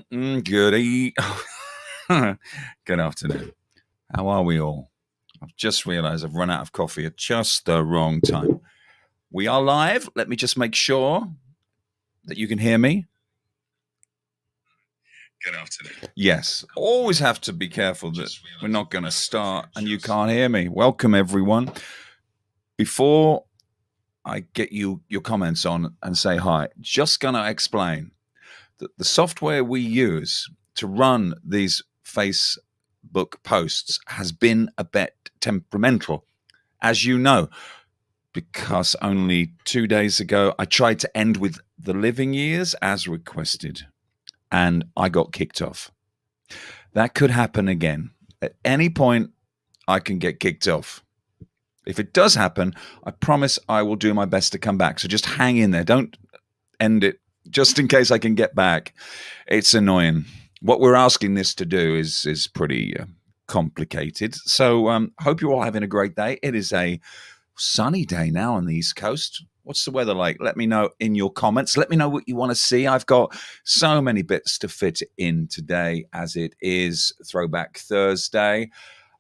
Good Good afternoon. How are we all? I've just realised I've run out of coffee at just the wrong time. We are live. Let me just make sure that you can hear me. Good afternoon. Yes, always have to be careful that we're not going to start and you can't hear me. Welcome, everyone. Before I get your comments on and say hi, just going to explain that the software we use to run these Facebook posts has been a bit temperamental, as you know, because only 2 days ago I tried to end with the living years as requested, and I got kicked off. That could happen again. At any point, I can get kicked off. If it does happen, I promise I will do my best to come back. So just hang in there. Don't end it, just in case I can get back. It's annoying. What we're asking this to do is pretty complicated. So hope you're all having a great day. It is a sunny day now on the East Coast. What's the weather like? Let me know in your comments. Let me know what you want to see. I've got so many bits to fit in today, as it is Throwback Thursday.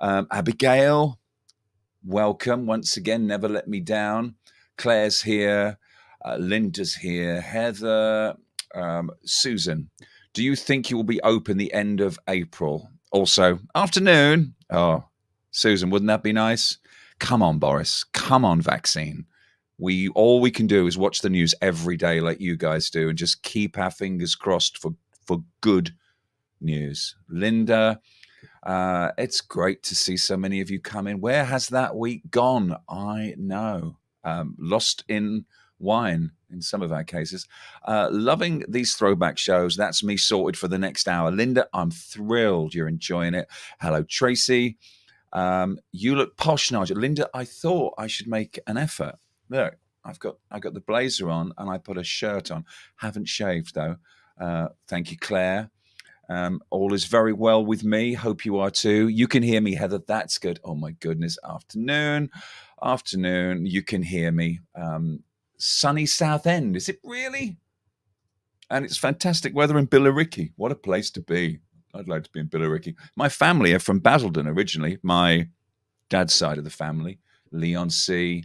Abigail, welcome once again. Never let me down. Claire's here. Linda's here. Heather. Susan, do you think you will be open the end of April? Also, afternoon. Oh, Susan, wouldn't that be nice? Come on, Boris. Come on, vaccine. All we can do is watch the news every day like you guys do and just keep our fingers crossed for good news. Linda, it's great to see so many of you come in. Where has that week gone? I know. Lost in wine in some of our cases. Loving these throwback shows. That's me sorted for the next hour. Linda, I'm thrilled you're enjoying it. Hello, Tracy. You look posh, Nigel. Linda, I thought I should make an effort. Look, I got the blazer on and I put a shirt on. Haven't shaved though. Thank you, Claire. All is very well with me. Hope you are too. You can hear me, Heather. That's good. Oh my goodness. Afternoon. You can hear me. Sunny Southend. Is it really? And it's fantastic weather in Billericay. What a place to be. I'd like to be in Billericay. My family are from Basildon originally. My dad's side of the family. Leon C.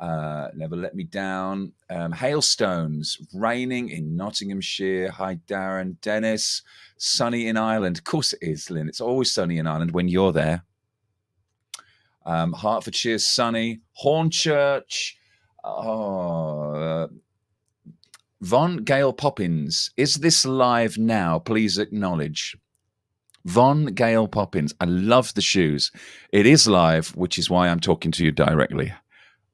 Never Let Me Down. Hailstones. Raining in Nottinghamshire. Hi, Darren. Dennis. Sunny in Ireland. Of course it is, Lynn. It's always sunny in Ireland when you're there. Hertfordshire, sunny. Hornchurch. Von Gail Poppins. Is this live now? Please acknowledge. Von Gail Poppins. I love the shoes. It is live, which is why I'm talking to you directly.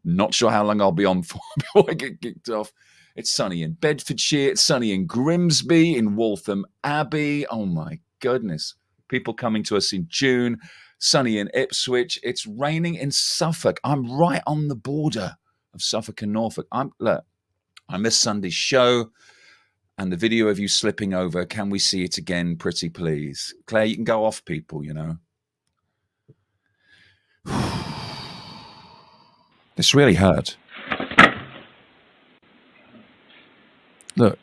Not sure how long I'll be on for before I get kicked off. It's sunny in Bedfordshire. It's sunny in Grimsby, in Waltham Abbey. Oh, my goodness. People coming to us in June. Sunny in Ipswich. It's raining in Suffolk. I'm right on the border of Suffolk and Norfolk. I missed Sunday's show and the video of you slipping over. Can we see it again, pretty please? Claire, you can go off people, you know. This really hurt. Look,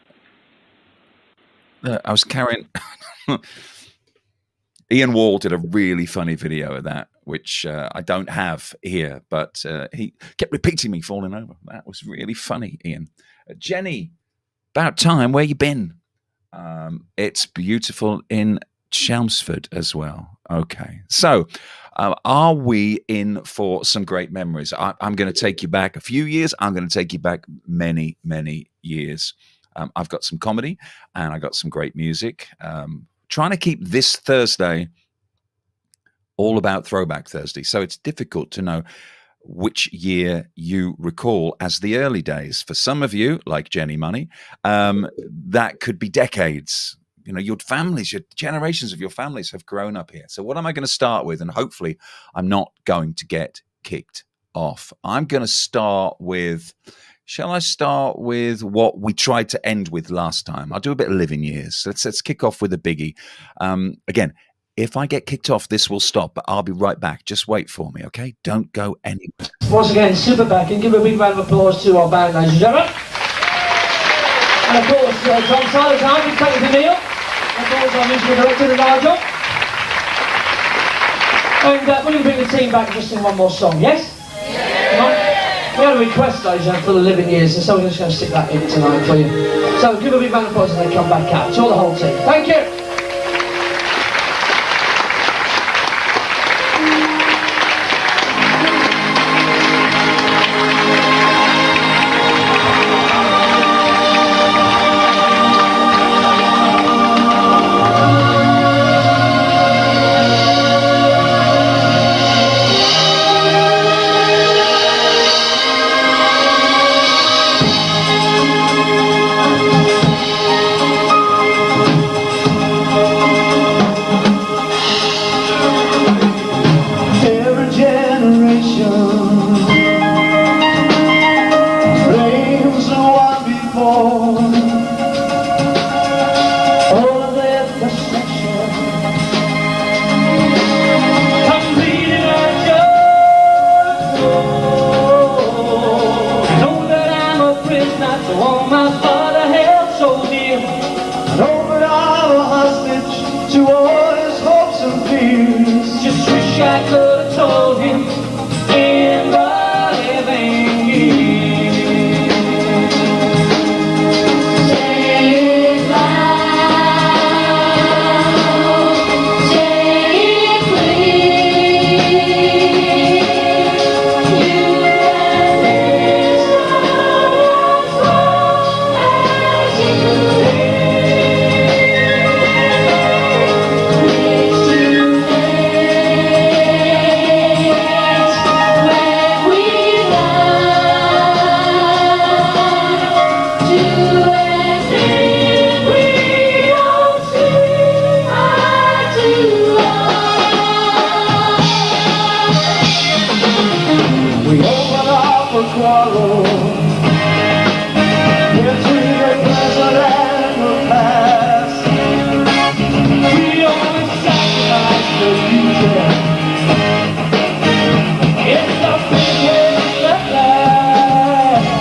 I was carrying... Ian Wall did a really funny video of that, which I don't have here, but he kept repeating me falling over. That was really funny, Ian. Jenny, about time. Where you been? It's beautiful in Chelmsford as well. Okay. So are we in for some great memories? I'm going to take you back a few years. I'm going to take you back many, many years. I've got some comedy and I got some great music. Trying to keep this Thursday all about Throwback Thursday. So it's difficult to know which year you recall as the early days. For some of you, like Jenny Money, that could be decades. You know, your families, your generations of your families have grown up here. So what am I going to start with? And hopefully I'm not going to get kicked off. I'm going to start with... Shall I start with what we tried to end with last time? I'll do a bit of living years. Let's kick off with a biggie. Again, if I get kicked off, this will stop, but I'll be right back. Just wait for me, okay? Don't go anywhere. Once again, Superback, and give a big round of applause to our band, ladies and gentlemen. And of course, Tom Silas, I'm with Neil. Applause our musical director, Nigel. And we're going to bring the team back and just sing one more song, yes? Yeah. We had a request, ladies and for the living years, so we're just going to stick that in tonight for you. So give a big round of applause as they come back out. To all the whole team. Thank you. Just wish I could have told him in the living years. Say it loud, say it clear. You can miss as long as you we open up a quarrel between the present and the past. We always sacrifice the future. It's the biggest that lasts.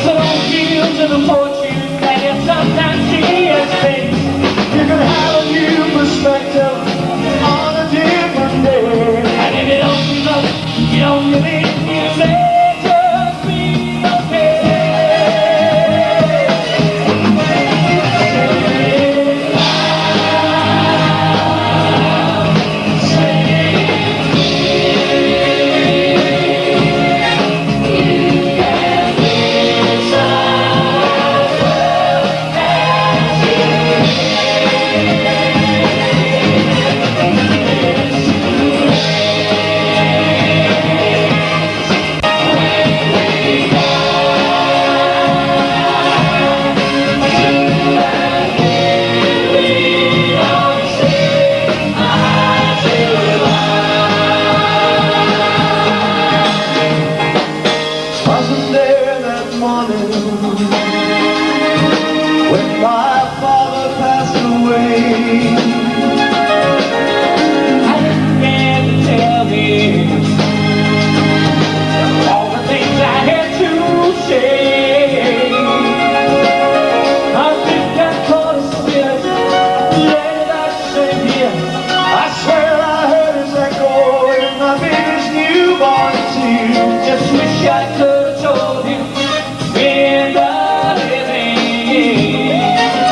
So don't yield to the fortune that you sometimes see as fate. You can have a new perspective on a different day. And if it opens up, you don't believe, you may just be okay. Say it loud, you can miss as well as you wasn't there that morning when my father passed away. I didn't dare to tell him all the things I had to say. I think I caught a spirit, let it sing here. I swear I heard his echo in my baby's newborn tears. Just wish I could have told him in the living years.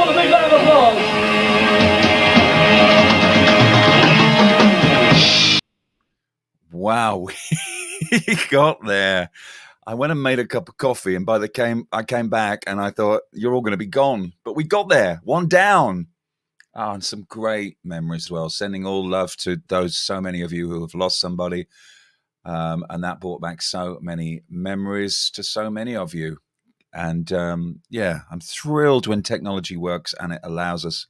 a big round of applause. Wow, we got there. I went and made a cup of coffee, and I came back and I thought, you're all going to be gone. But we got there, one down. Oh, and some great memories as well. Sending all love to so many of you who have lost somebody. And that brought back so many memories to so many of you. And yeah, I'm thrilled when technology works and it allows us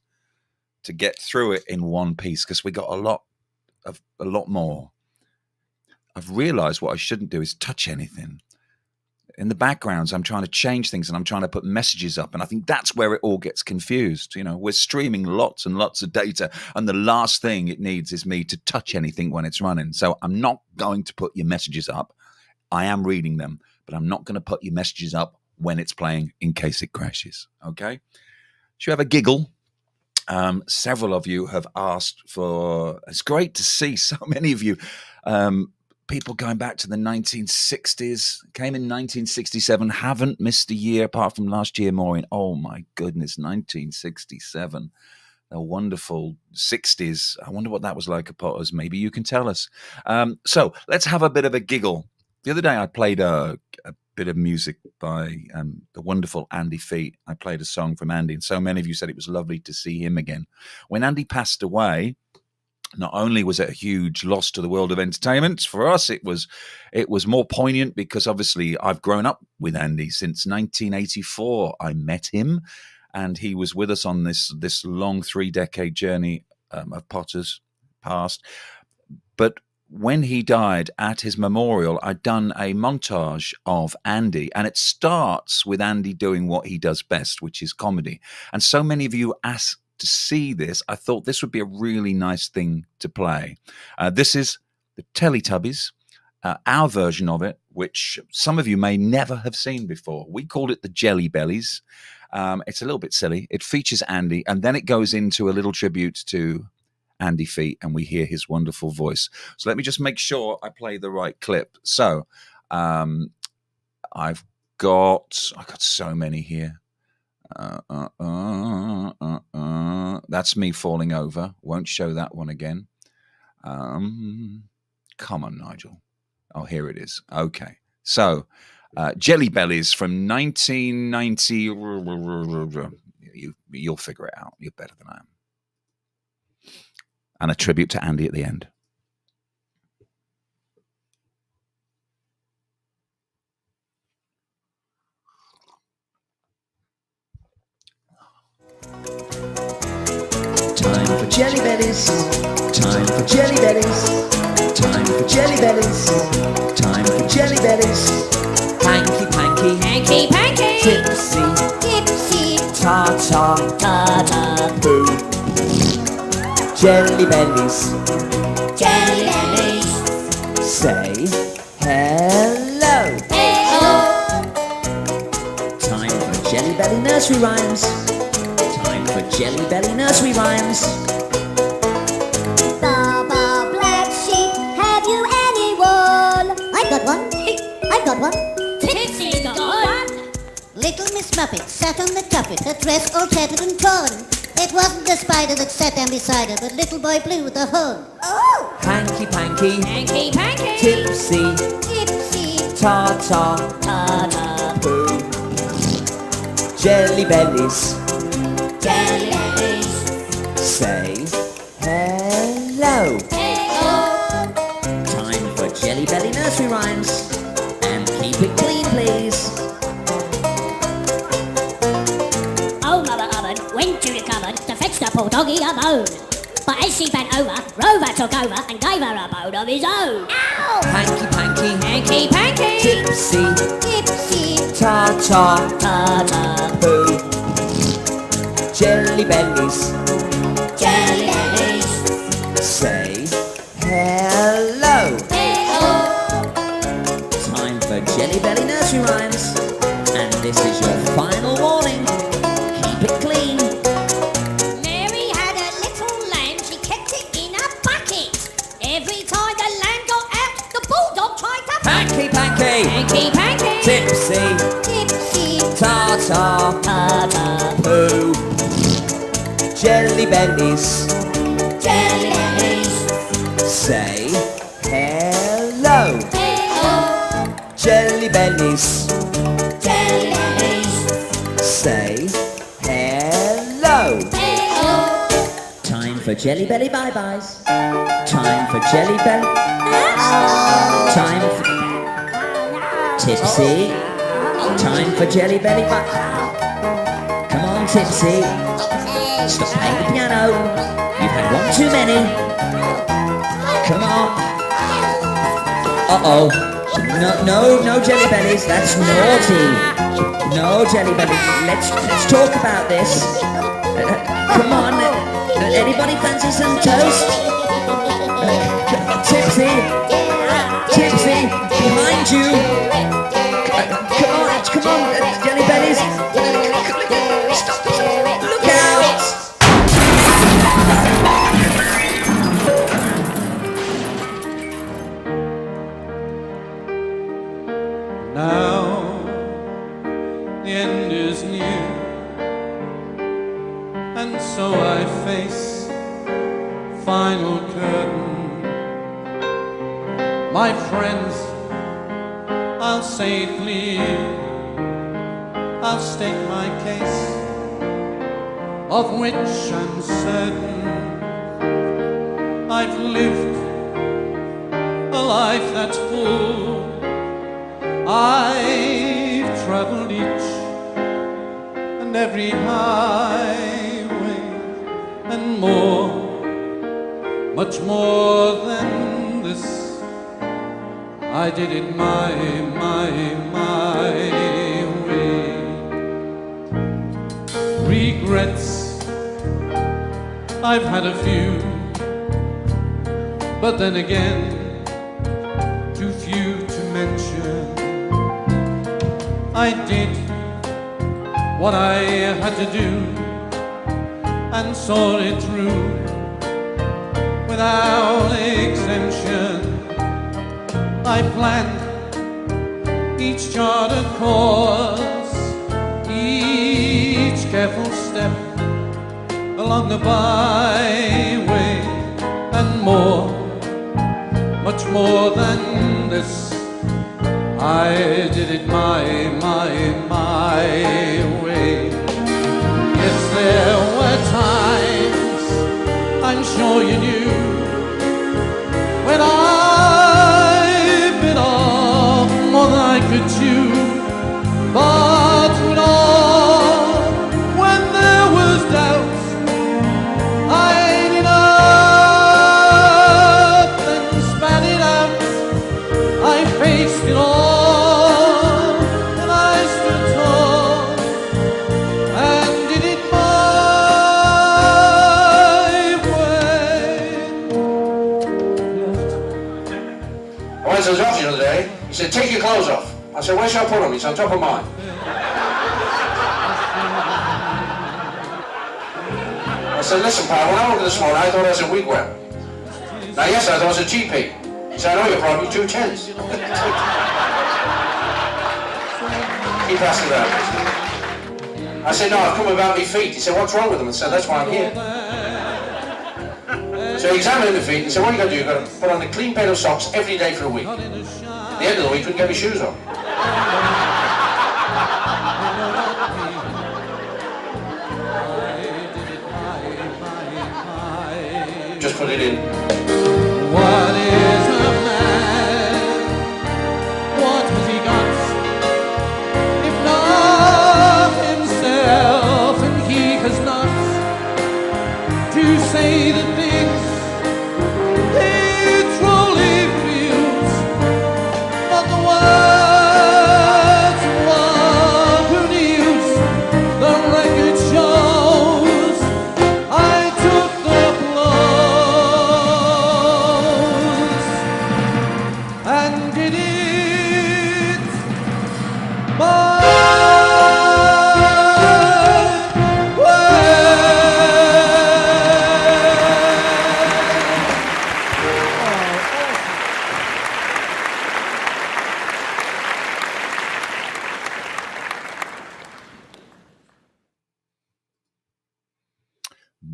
to get through it in one piece, because we got a lot more. I've realized what I shouldn't do is touch anything. In the backgrounds, I'm trying to change things and I'm trying to put messages up. And I think that's where it all gets confused. You know, we're streaming lots and lots of data, and the last thing it needs is me to touch anything when it's running. So I'm not going to put your messages up. I am reading them, but I'm not going to put your messages up when it's playing in case it crashes. Okay? Should we have a giggle? Several of you have asked for, it's great to see so many of you, people going back to the 1960s, came in 1967, haven't missed a year apart from last year, Maureen. Oh my goodness, 1967. The wonderful 60s. I wonder what that was like at Potters. Maybe you can tell us. So let's have a bit of a giggle. The other day I played a bit of music by the wonderful Andy Feet. I played a song from Andy, and so many of you said it was lovely to see him again. When Andy passed away, not only was it a huge loss to the world of entertainment, for us it was more poignant because obviously I've grown up with Andy since 1984. I met him, and he was with us on this long 3-decade journey of Potters past. But when he died, at his memorial, I'd done a montage of Andy, and it starts with Andy doing what he does best, which is comedy. And so many of you asked to see this, I thought this would be a really nice thing to play. This is the Teletubbies, our version of it, which some of you may never have seen before. We called it the Jelly Bellies. It's a little bit silly. It features Andy, and then it goes into a little tribute to Andy Feet, and we hear his wonderful voice. So let me just make sure I play the right clip. So I've got so many here. That's me falling over. Won't show that one again. Come on, Nigel. Oh, here it is. Okay. So, Jelly Bellies from 1990. You'll figure it out. You're better than I am. And a tribute to Andy at the end. Time for Jelly Bellies. Time for Jelly Bellies. Time for Jelly Bellies. Time for Jelly Bellies. Hanky Panky. Hanky Panky. Tipsy. Tipsy. Ta-ta. Ta-ta. Boo. Jelly Bellies. Jelly Bellies. Say hello. Hello. Time for Jelly Belly nursery rhymes. Time for Jelly Belly nursery rhymes. Baba Black Sheep, have you any wool? I've got one. I've got one. Tipsy's got one. Little Miss Muffet sat on the tuffet, her dress all tattered and torn. It wasn't the spider that sat down beside her, but little boy blue with the horn. Oh! Hanky Panky. Hanky Panky. Tipsy. Tipsy. Ta-ta. Ta-ta. Boo. Jelly Bellies. Jelly Bellies. Say hello. Hello. Time for Jelly Belly nursery rhymes. And keep it clean, please. Oh, Mother Oven went to the cupboard to fetch the poor doggy a bone. But as she bent over, Rover took over and gave her a bone of his own. Ow! Hanky Panky. Hanky Panky. Tipsy. Tipsy. Ta-ta. Ta-ta. Boo. Jelly Bellies. Jelly Bellies. Say hello. Hello. Time for Jelly Belly nursery rhymes. And this is your final warning. Keep it clean. Mary had a little lamb, she kept it in a bucket. Every time the lamb got out, the bulldog tried to Hanky Panky. Hanky Panky. Tipsy. Tipsy. Ta-ta. Ta-ta. Poo. Jelly bellies. Jelly bellies. Say hello. Jelly bellies. Jelly bellies. Say hello. Time for Jelly Belly bye-byes. Time for Jelly Belly. Time for Tipsy. Time for Jelly Belly bye. Come on, Tipsy. Stop playing the piano. You've had one too many. Come on. Uh-oh. No Jelly Bellies. That's naughty. No Jelly Bellies. Let's talk about this. Come on. Anybody fancy some toast? Tipsy. Tipsy. Behind you. Come on. Jelly Bellies. Stop. Look out. Now the end is near, and so I face final curtain. My friends, I'll say it clear, I'll state my case, of which I'm certain. I've lived a life that's full. I've traveled each and every highway and more, much more than this. I did it my way. Regrets, I've had a few, but then again, too few to mention. I did what I had to do and saw it through without exemption. I planned each charted course, each careful step along the byway, and more, much more than this. I did it my way. Yes, there were times, I'm sure you knew, when I bit off more than I could chew. But through it all, when there was doubt, I did up and spat it out. I faced it all. I was off the other day. He said, take your clothes off. I said, where should I put them? He said, on top of mine. I said, listen, pal, when I woke up this morning, I thought I was a wigwam. Now, yes, I thought I was a GP. He said, I know you're probably 2 10s. Keep asking about it. I said, no, I've come about my feet. He said, what's wrong with them? I said, that's why I'm here. So he examined the feet and said, what you got to do? You've got to put on a clean pair of socks every day for a week. At the end of the week, couldn't get my shoes on. Just put it in. What is a man? What has he got? If not himself, and he has not to say the things he truly feels, not the words of one who kneels. The record shows I took the blows and did it my way.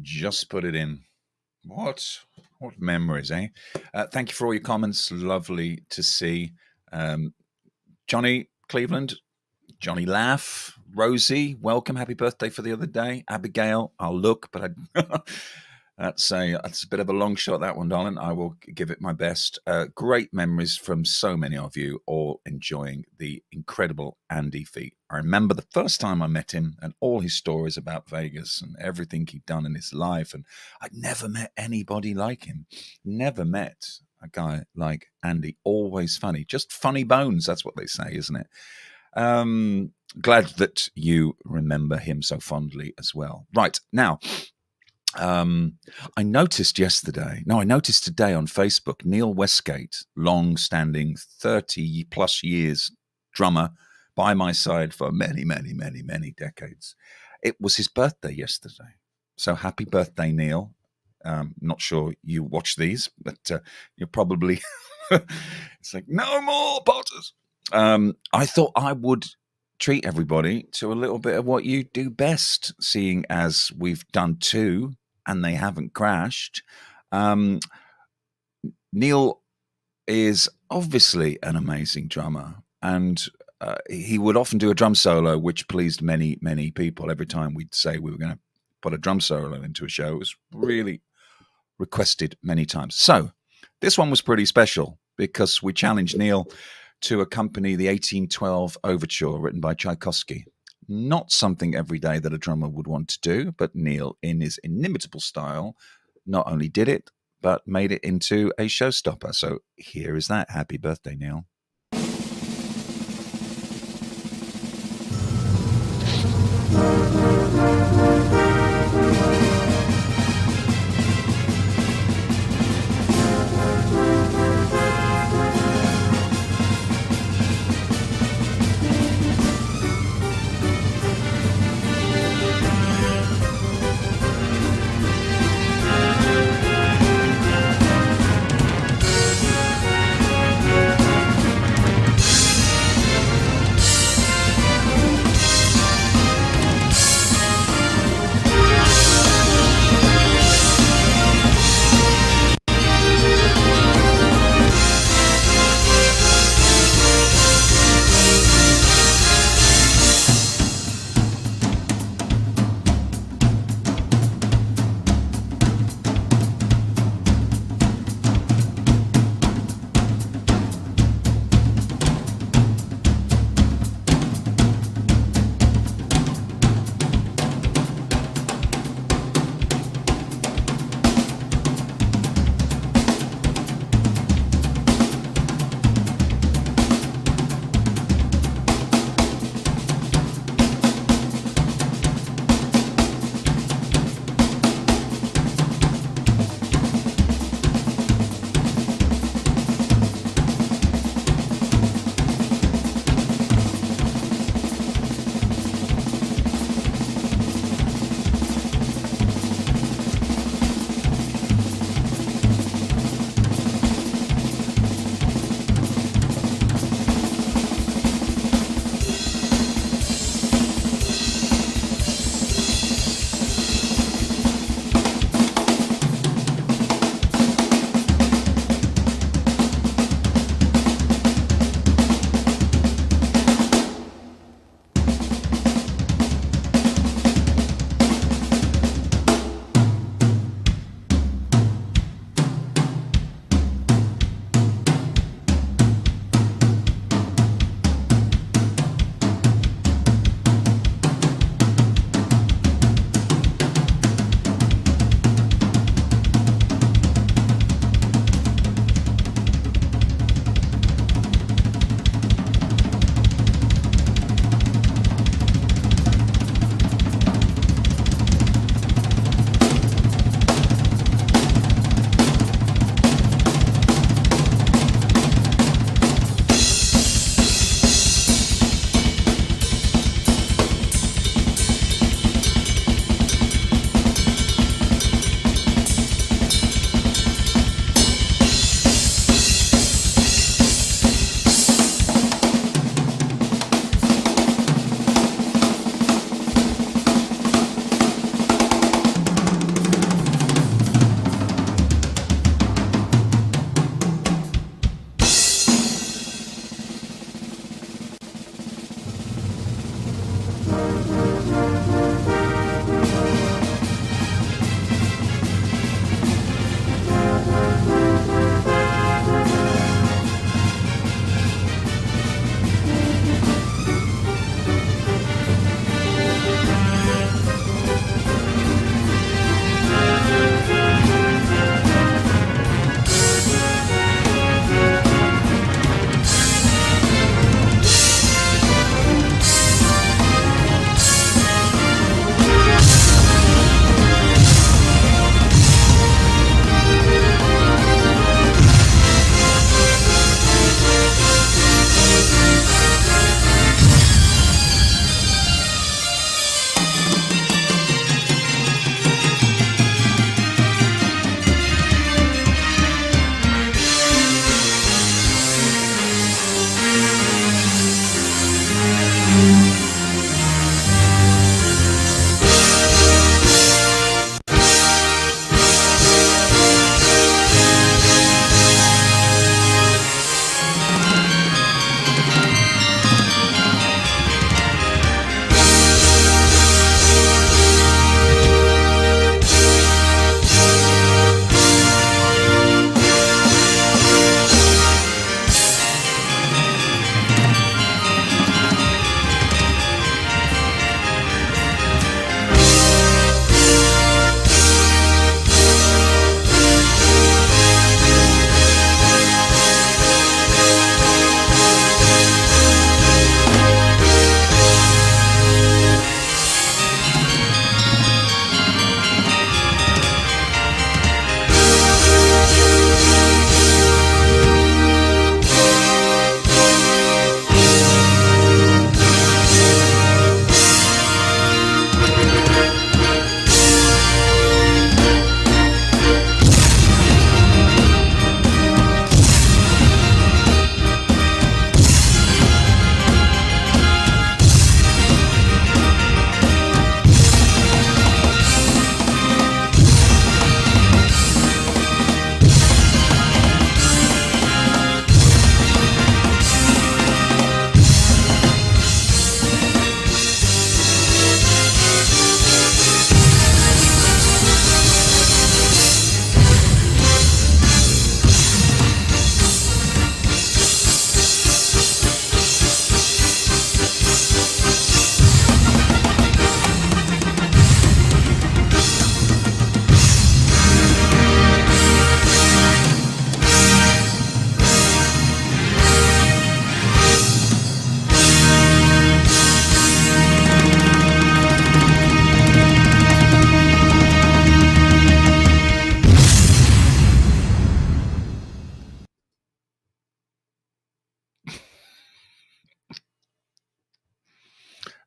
Just put it in. What memories, eh? Thank you for all your comments. Lovely to see. Johnny Cleveland, Johnny Laugh, Rosie, welcome. Happy birthday for the other day. Abigail, I'll look, but that's a bit of a long shot, that one, darling. I will give it my best. Great memories from so many of you, all enjoying the incredible Andy feat. I remember the first time I met him and all his stories about Vegas and everything he'd done in his life. And I'd never met anybody like him. Never met a guy like Andy. Always funny. Just funny bones, that's what they say, isn't it? Glad that you remember him so fondly as well. Right, now, I noticed today on Facebook, Neil Westgate, long-standing 30-plus years drummer by my side for many, many, many, many decades. It was his birthday yesterday. So happy birthday, Neil. Not sure you watch these, but you're probably... It's like, no more Potters. I thought I would treat everybody to a little bit of what you do best, seeing as we've done two and they haven't crashed. Neil is obviously an amazing drummer, and he would often do a drum solo, which pleased many, many people. Every time we'd say we were going to put a drum solo into a show, it was really requested many times. So this one was pretty special because we challenged Neil to accompany the 1812 Overture written by Tchaikovsky. Not something every day that a drummer would want to do, but Neil, in his inimitable style, not only did it, but made it into a showstopper. So here is that. Happy birthday, Neil.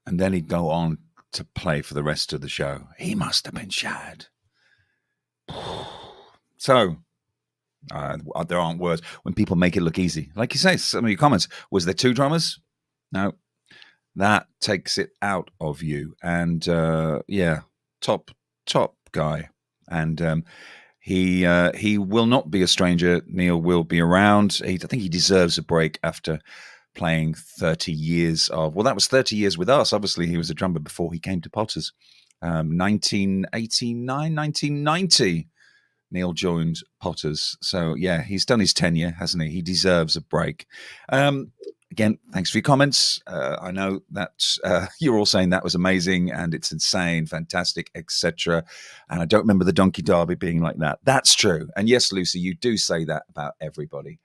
And then he'd go on to play for the rest of the show. He must have been shad. So, there aren't words when people make it look easy. Like you say, some of your comments, was there 2 drummers? No. That takes it out of you. And yeah, top guy. And he will not be a stranger. Neil will be around. I think he deserves a break after playing 30 years of, well, that was 30 years with us. Obviously, he was a drummer before he came to Potters. 1989, 1990, Neil joined Potters. So, yeah, he's done his tenure, hasn't he? He deserves a break. Again, thanks for your comments. I know that you're all saying that was amazing and it's insane, fantastic, etc. And I don't remember the Donkey Derby being like that. That's true. And yes, Lucy, you do say that about everybody.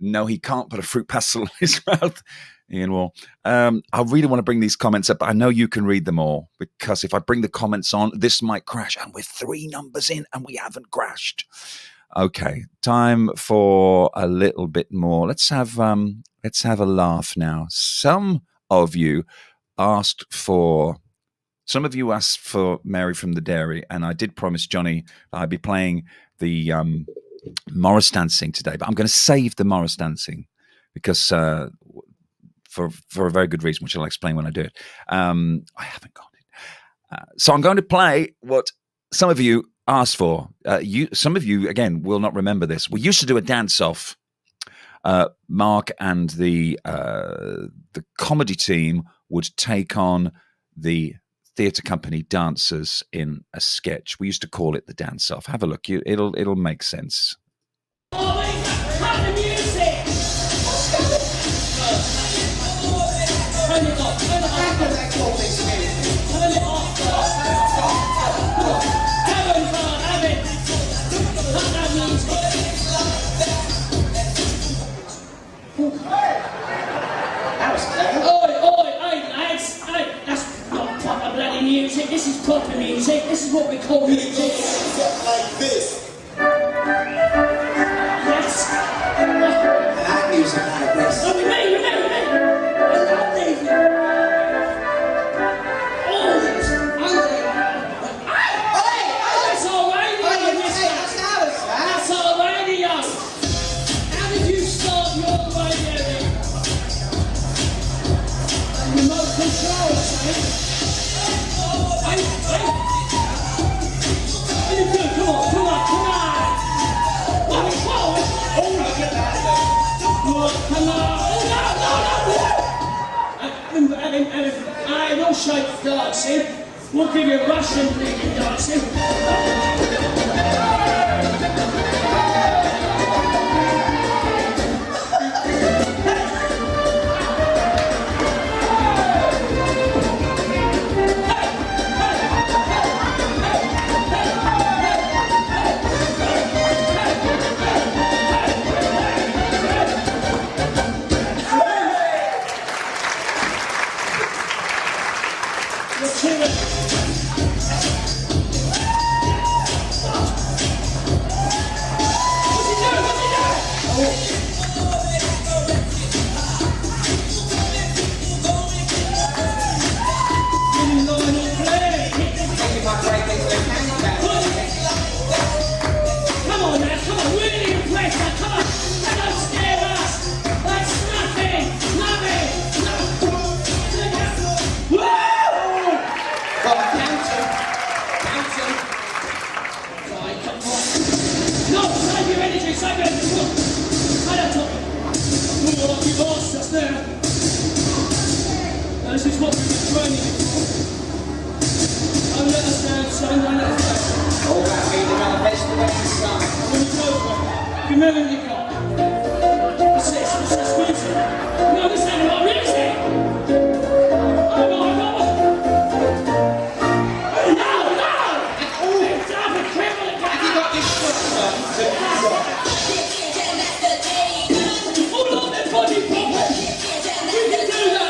No, he can't put a fruit pastel in his mouth, Ian Wall. I really want to bring these comments up, but I know you can read them all, because if I bring the comments on, this might crash. And we're 3 numbers in and we haven't crashed. Okay, time for a little bit more. Let's have a laugh now. Some of you asked for Mary from the Dairy, and I did promise Johnny that I'd be playing the Morris dancing today, but I'm going to save the Morris dancing because for a very good reason, which I'll explain when I do it. I haven't got it, so I'm going to play what some of you asked for. Some of you, again, will not remember this. We used to do a dance-off. Mark and the comedy team would take on the theatre company dancers in a sketch. We used to call it the dance-off. Have a look. It'll make sense. Music. This is proper music. This is what we call music. Like this. Yes. And I music like this. Oh, me. I love these. Oh, that's our radio, mister. That's our radio. How did you start your radio then? Remote control, eh? No shape dancing. We'll give you Russian dancing. This is what we've been training for. Don't let us down, son, don't let us down. All that meaning manifest the way you start. When you go for it, give me everything you got. What's this music? No, this ain't about music! Oh no! It's out of criminal. Have you got this foot, son? Hold on, that body proper! We can do that!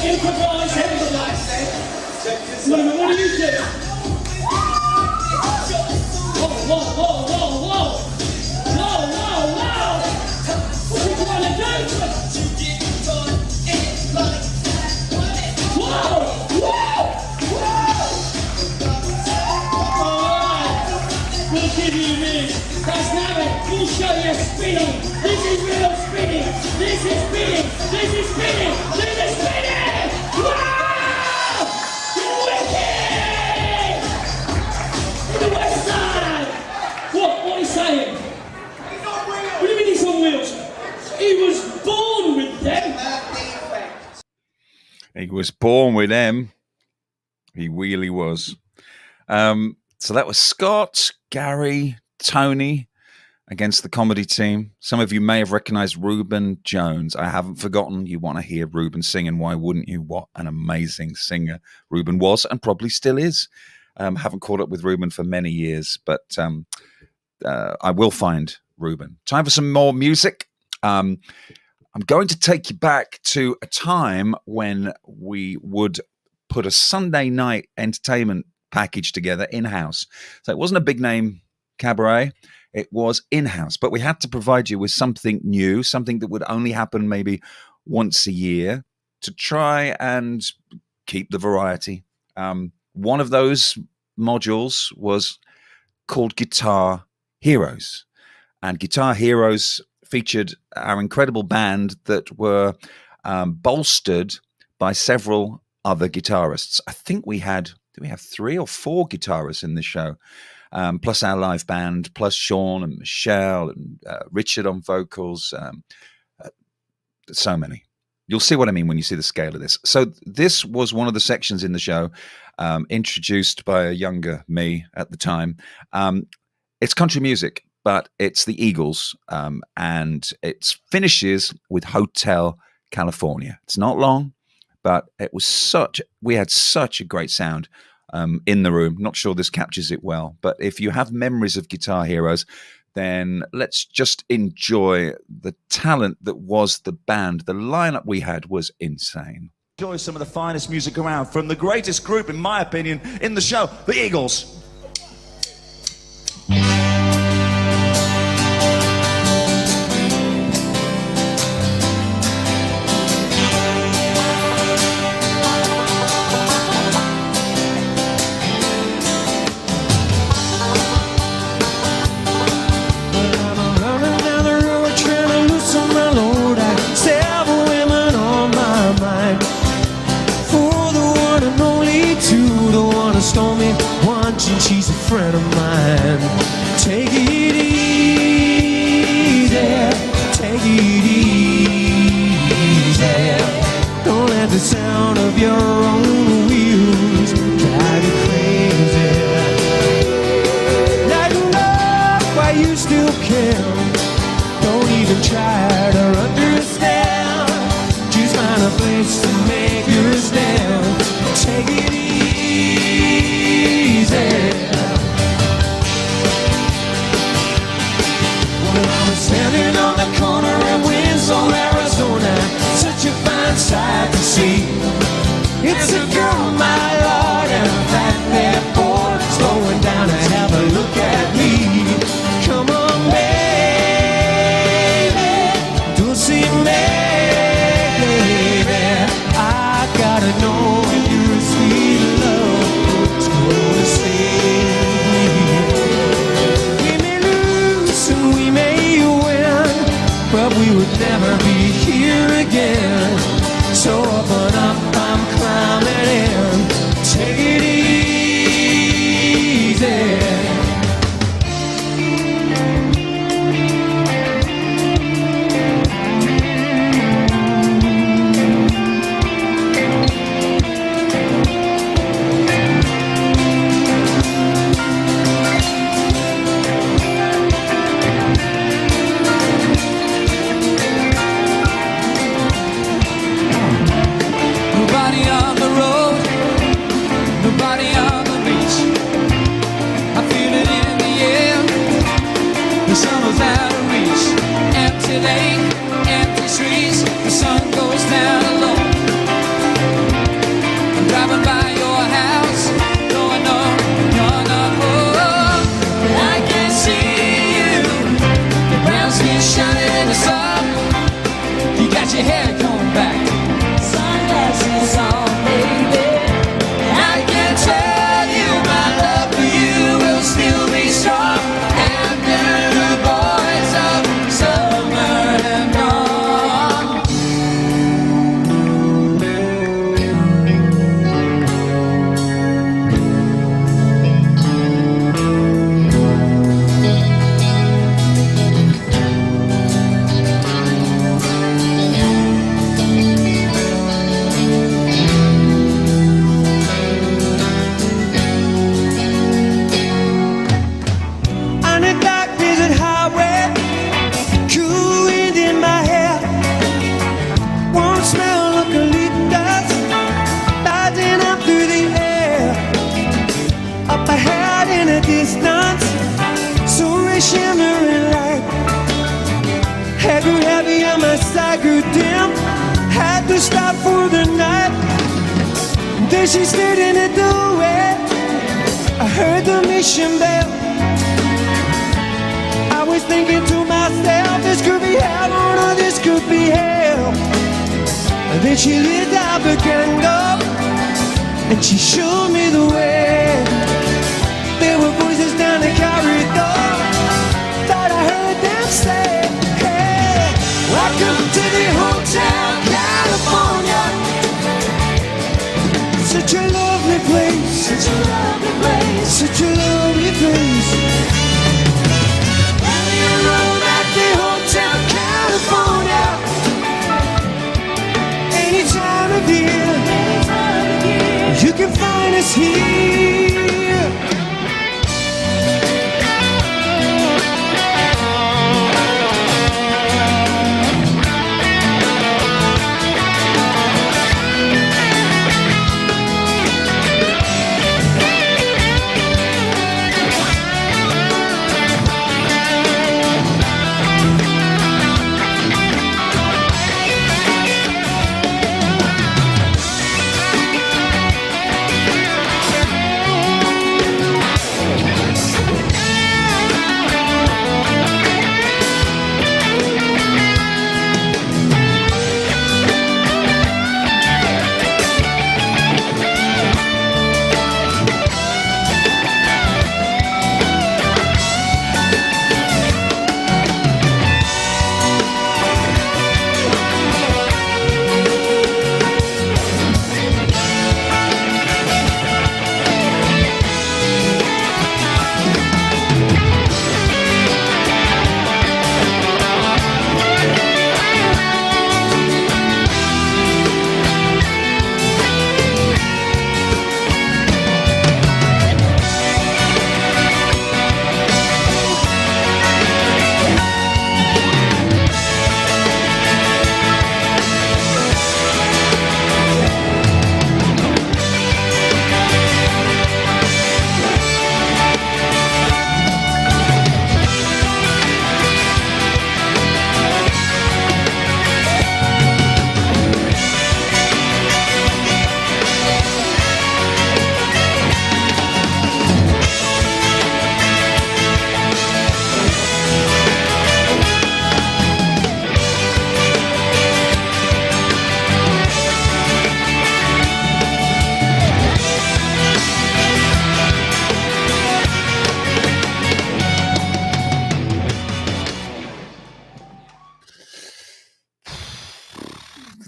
Improvise, improvise. shit. Whoa, whoa, whoa, whoa, whoa. Whoa, whoa, whoa. What you trying to do? Whoa, whoa, whoa. Alright, we'll give you a minute. That's now it. We'll show you spinning. This is real spinning. This is spinning. This is spinning. This is spinning. Wow! Wicked! In the West Side. What? What are you saying? What do you mean he's on wheels? He was born with them. He was born with them. He really was. So that was Scott, Gary, Tony against the comedy team. Some of you may have recognized Reuben Jones. I haven't forgotten. You want to hear Reuben sing, and why wouldn't you? What an amazing singer Reuben was and probably still is. Haven't caught up with Reuben for many years, but I will find Reuben. Time for some more music. I'm going to take you back to a time when we would put a Sunday night entertainment package together in-house. So it wasn't a big name cabaret. It was in-house, but we had to provide you with something new, something that would only happen maybe once a year to try and keep the variety. One of those modules was called Guitar Heroes. And Guitar Heroes featured our incredible band that were bolstered by several other guitarists. I think we have 3 or 4 guitarists in the show, plus our live band, plus Sean and Michelle and Richard on vocals. So many. You'll see what I mean when you see the scale of this. So this was one of the sections in the show, introduced by a younger me at the time. It's country music, but it's the Eagles, and it finishes with Hotel California. It's not long, but we had such a great sound in the room. Not sure this captures it well, but if you have memories of Guitar Heroes, then let's just enjoy the talent that was the band. The lineup we had was insane. Enjoy some of the finest music around from the greatest group, in my opinion, in the show, the Eagles. She's a friend of mine. Take it easy, take it easy. Don't let the sound of your own wheels drive you crazy. Lighten up while you still can. Don't even try to understand. Just find a place to make your stand. Take it easy. Standing on the corner of Winslow, Arizona, such a fine sight to see. It's a girl, my lord, and a fat there boy, slowing down to have a look at me. Come on, baby, dulce baby, I gotta know if your sweet love is gonna save me. We may lose and we may, but we would never be here again. So up and up, I'm climbing in. Take it easy. Summer's out of reach. Empty lake, empty streets. The sun goes down alone. I'm driving by your house, going for the night. Then she stayed in the doorway. I heard the mission bell. I was thinking to myself, this could be heaven or this could be hell. And then she lit up the candle and she showed me the way. There were voices down the corridor. Thought I heard them say, hey, welcome to the Hotel California. Such a lovely place, such a lovely place, such a lovely place. Hanging around at the Hotel California. Any time of year, you can find us here.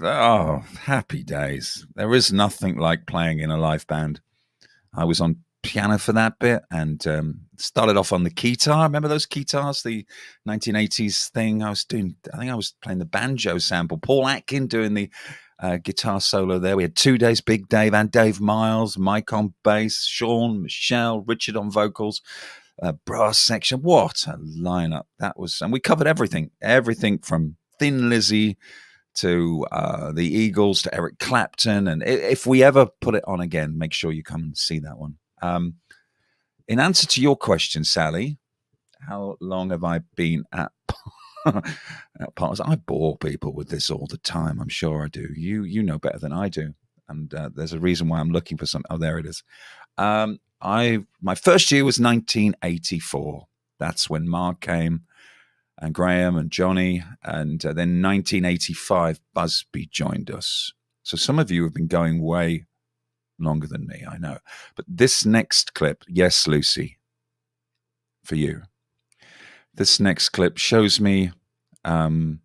Oh, happy days. There is nothing like playing in a live band. I was on piano for that bit and started off on the guitar. Remember those guitars, the 1980s thing? I think I was playing the banjo sample. Paul Atkin doing the guitar solo there. We had 2 days, Big Dave and Dave Miles, Mike on bass, Sean, Michelle, Richard on vocals, brass section. What a lineup that was. And we covered everything from Thin Lizzy to the Eagles, to Eric Clapton. And if we ever put it on again, make sure you come and see that one. In answer to your question, Sally, how long have I been at partners? I bore people with this all the time. I'm sure I do. You know better than I do. And there's a reason why I'm looking for something. Oh, there it is. My first year was 1984. That's when Mark came, and Graham and Johnny, and then 1985, Busby joined us. So some of you have been going way longer than me, I know. But this next clip, yes, Lucy, for you. This next clip shows me in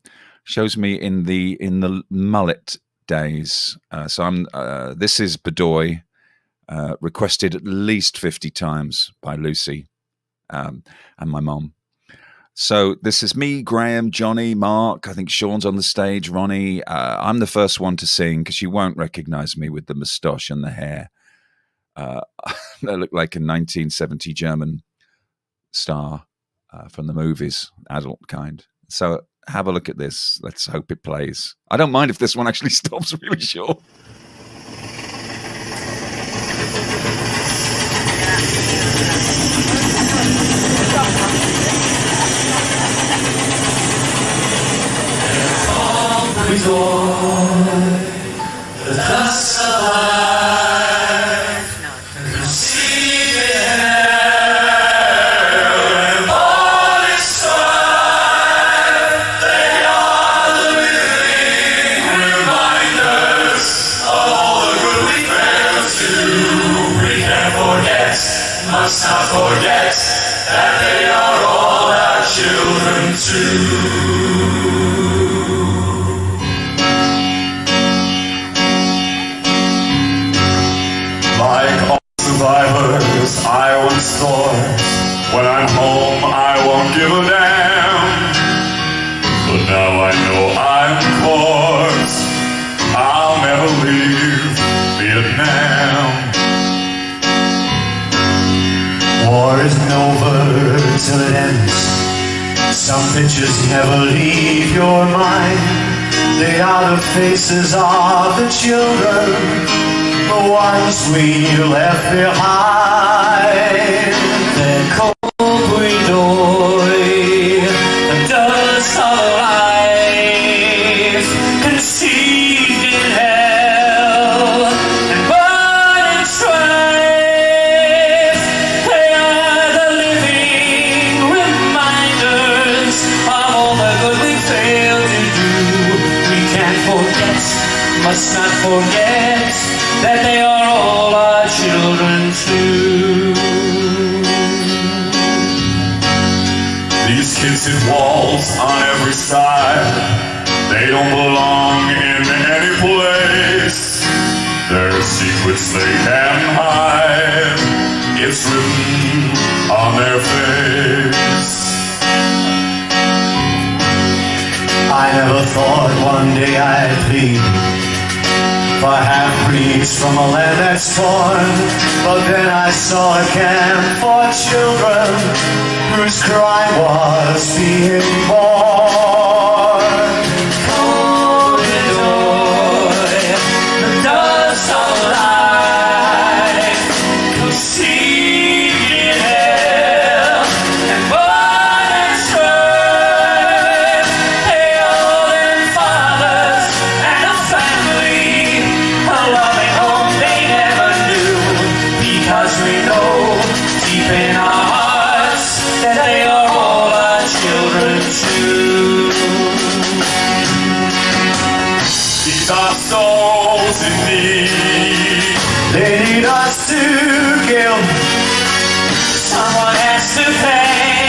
the mullet days. This is Bedoy, requested at least 50 times by Lucy and my mom. So this is me, Graham, Johnny, Mark. I think Sean's on the stage, Ronnie. I'm the first one to sing because you won't recognize me with the moustache and the hair. I look like a 1970 German star from the movies, adult kind. So have a look at this. Let's hope it plays. I don't mind if this one actually stops really short. children too. Like all survivors, I once thought, when I'm home I won't give a damn. But now I know I'm caught, I'll never leave Vietnam. War isn't over till it ends. Some pictures never leave your mind. They are the faces of the children, the ones we left behind. They're cold green doy, the dust of life, conceived in hell and born in strife. They are the living reminders of all the good we failed to do. We can't forget, must not forget, that they are all our children too. These kids hit walls on every side. They don't belong in any place. There's secrets they can't hide. It's written on their face. I never thought one day I'd plead for half-breeds from a land that's torn. But then I saw a camp for children whose crime was being born. Cold and joy, the dust of life, conceived in hell and born in strife. They all their fathers and a family, a loving home they never knew, because we know deep in our hearts that they are all our children too. These are souls in need. They need us to give. Someone has to pay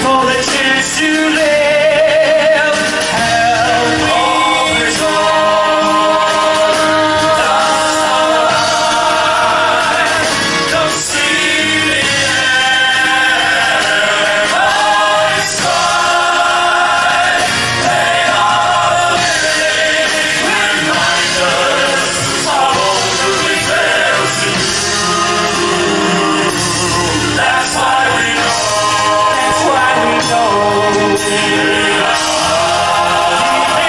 for the chance to live. Help all this don't see the end of the sky. They are living reminders of all that we failed to do. That's why we know. That's why we know. That's why we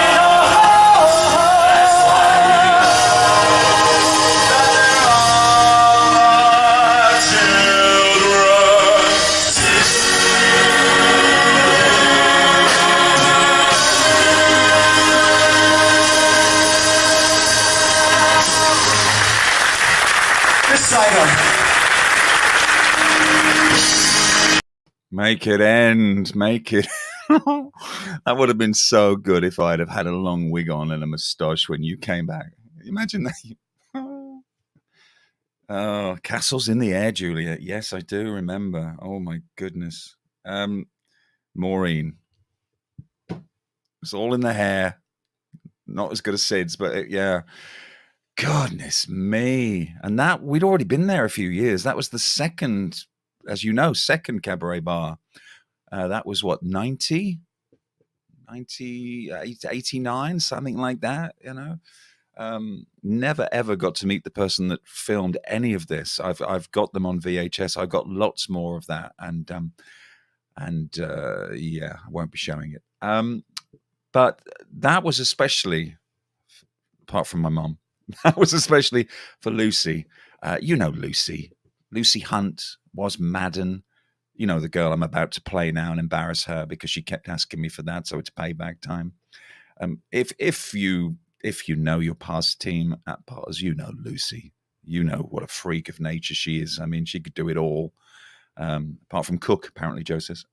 this side up. Make it end. Make it. That would have been so good if I'd have had a long wig on and a moustache when you came back. Imagine that. Oh, Castles in the Air, Juliet. Yes, I do remember. Oh my goodness. Maureen. It's all in the hair. Not as good as Sid's, but yeah. Goodness me. And that, we'd already been there a few years. That was the second, as you know, second cabaret bar. That was what, 90, 89, something like that, you know. Never ever got to meet the person that filmed any of this. I've got them on VHS. I've got lots more of that, and yeah, I won't be showing it. But that was especially, apart from my mom, that was especially for Lucy. You know Lucy. Lucy Hunt was Madden. You know, the girl I'm about to play now and embarrass her because she kept asking me for that, so it's payback time. If you know your past team at bars, you know Lucy. You know what a freak of nature she is. I mean, she could do it all, apart from cook, apparently, Joe says.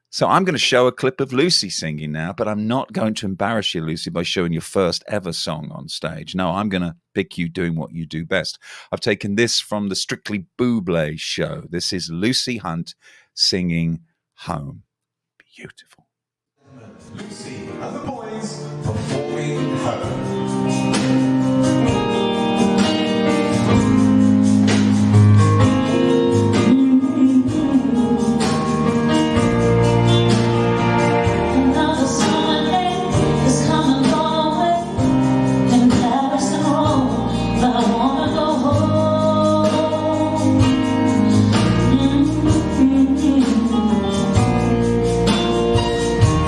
So I'm going to show a clip of Lucy singing now, but I'm not going to embarrass you, Lucy, by showing your first ever song on stage. No, I'm going to pick you doing what you do best. I've taken this from the Strictly Buble show. This is Lucy Hunt singing Home. Beautiful. Lucy and the boys performing Home. Another summer day is coming far away in Paris and Rome, but I wanna go home.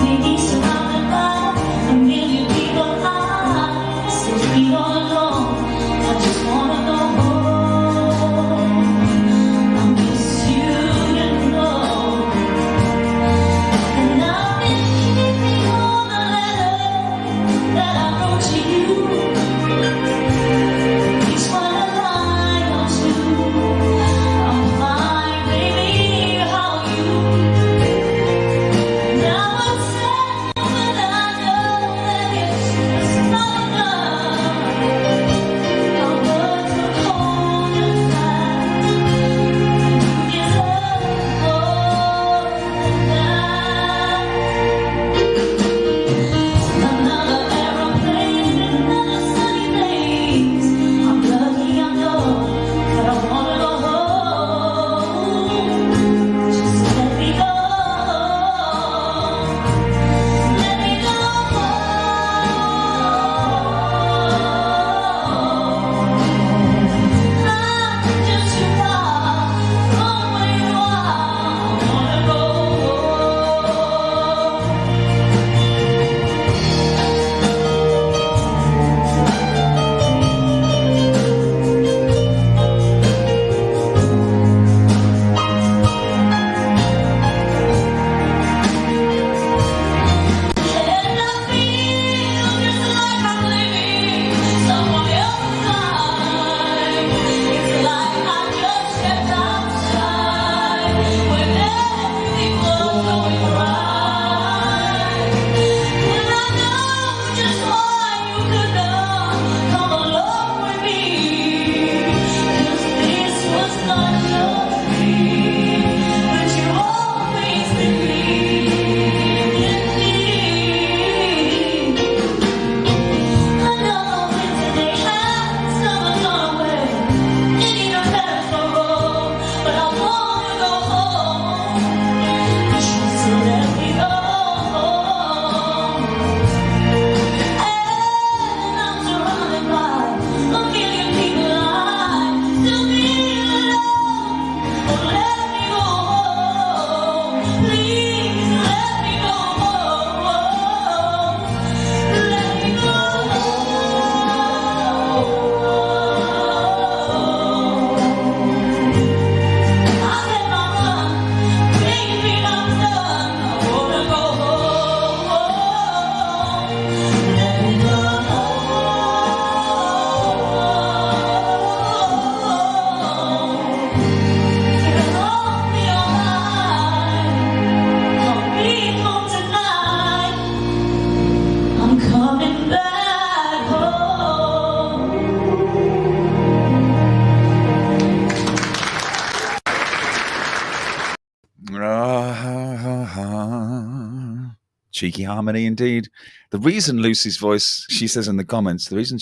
Maybe surrounded by a million people, I still feel all alone. I just wanna go home. I miss you, you know. And I've been keeping all the letters that I wrote to you. Each one a line or two. I'm fine, baby, how are you? Now I'm sad, but I know that it's not enough. Your words were cold and fast. You deserve more than that. Another aeroplane, another sunny place. I'm lucky, I know, but I wanna go home. Just let me go. Let me go home. I'm just too far from where you are. I wanna go home. And I feel just like I'm living someone else's life. It's like I just stepped outside when everything was going right. And I know just why you could not come along with me. 'Cause this was not your dream, but you always believed in me. I know it's today has summer's gone away. It either Paris or Rome, but I wanna go home. Just let me go. And I'm surrounded by a million people. I still feel alone. Oh, let me go home. Please let me go home. Let me go home. I said I'm done. Baby, I'm done. I wanna go home. Let me go home. It's only alright. I'll be home tonight. I'm coming back home. Cheeky harmony indeed. The reason Lucy's voice, she says in the comments, the reason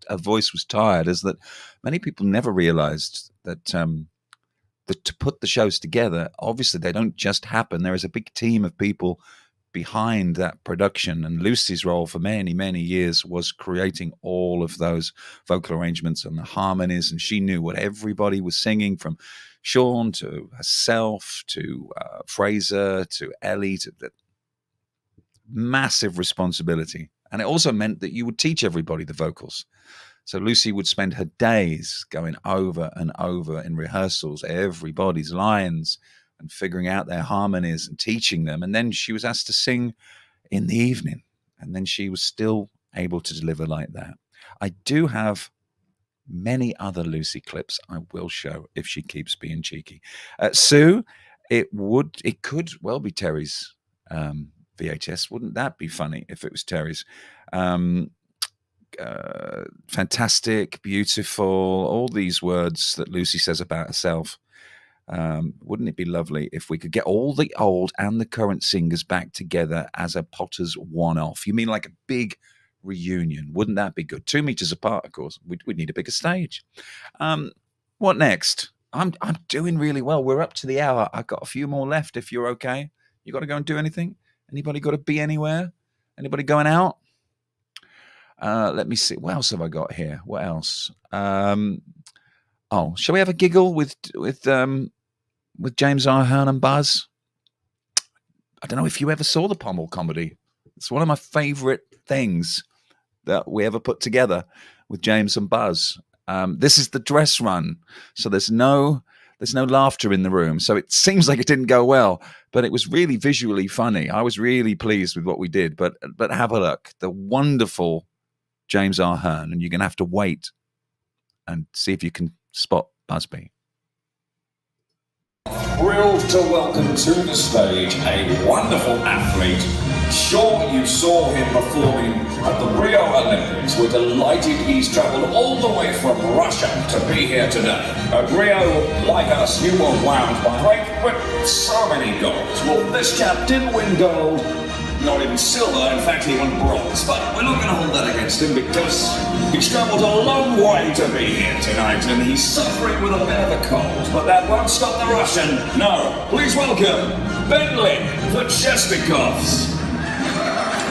her voice was tired is that many people never realized that that to put the shows together, obviously they don't just happen. There is a big team of people behind that production, and Lucy's role for many, many years was creating all of those vocal arrangements and the harmonies, and she knew what everybody was singing, from Sean to herself to Fraser to Ellie, to the massive responsibility. And it also meant that you would teach everybody the vocals. So Lucy would spend her days going over and over in rehearsals, everybody's lines, and figuring out their harmonies and teaching them. And then she was asked to sing in the evening. And then she was still able to deliver like that. I do have many other Lucy clips I will show if she keeps being cheeky. Sue, it could well be Terry's VHS. Wouldn't that be funny if it was Terry's? Fantastic, beautiful, all these words that Lucy says about herself. Wouldn't it be lovely if we could get all the old and the current singers back together as a Potters one-off? You mean like a big reunion? Wouldn't that be good? 2 meters apart, of course. We'd need a bigger stage. What next? I'm doing really well. We're up to the hour. I've got a few more left if you're okay. You got to go and do anything? Anybody got to be anywhere? Anybody going out? Let me see. What else have I got here? What else? Shall we have a giggle with James Ahern and Buzz? I don't know if you ever saw the Pommel comedy. It's one of my favourite things that we ever put together with James and Buzz. This is the dress run, so there's no laughter in the room. So it seems like it didn't go well, but it was really visually funny. I was really pleased with what we did. But have a look, the wonderful James Ahern, and you're going to have to wait and see if you can spot Busby. Thrilled to welcome to the stage a wonderful athlete. Sure, you saw him performing at the Rio Olympics. We're delighted he's travelled all the way from Russia to be here today. At Rio, like us, you were wowed by Great Britain. So many golds. Well, this chap didn't win gold, not even silver. In fact, he won bronze. But we're not going to hold that against him because he's travelled a long way to be here tonight, and he's suffering with a bit of a cold. But that won't stop the Russian. No, please welcome Bentley the Chestikovs.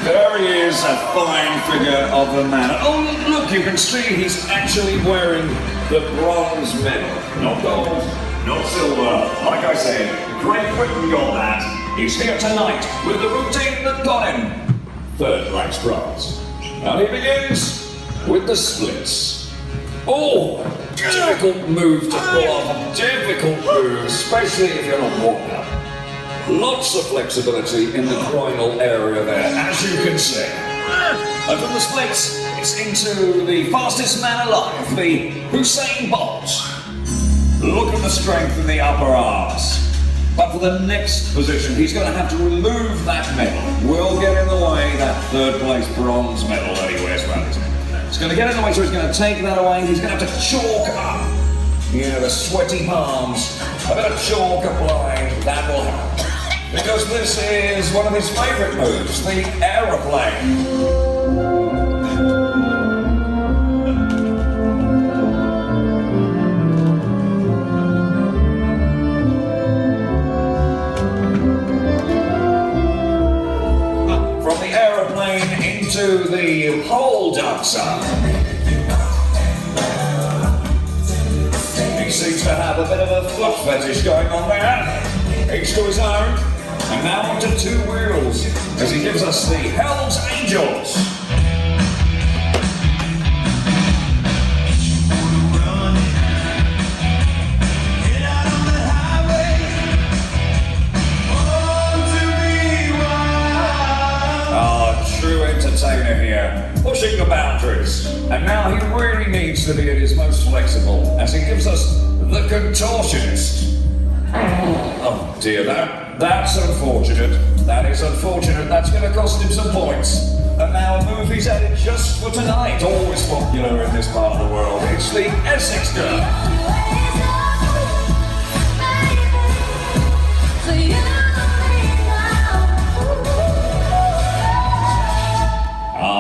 There he is, a fine figure of a man. Oh, look, you can see he's actually wearing the bronze medal. Not gold, not silver. Like I said, Great Britain got that. He's here tonight with the routine that got him third place bronze. And he begins with the splits. Oh, difficult move to pull off. Difficult move, especially if you're not warmed up. Lots of flexibility in the groinal area there, as you can see. And from the splits, it's into the fastest man alive, the Usain Bolt. Look at the strength in the upper arms. But for the next position, he's going to have to remove that medal. We'll get in the way, that third place bronze medal that he wears around his neck. It's going to get in the way, so he's going to take that away. He's going to have to chalk up. The sweaty palms. A bit of chalk applied, that will help. Because this is one of his favourite moves, the aeroplane. From the aeroplane into the pole dancer. He seems to have a bit of a foot fetish going on there. Each to his own. And now onto two wheels as he gives us the Hells Angels. True entertainer here, pushing the boundaries. And now he really needs to be at his most flexible as he gives us the Contortionist. Oh dear, that's unfortunate. That is unfortunate. That's going to cost him some points. And now a move he's added just for tonight. Always popular in this part of the world. It's the Essex Derby.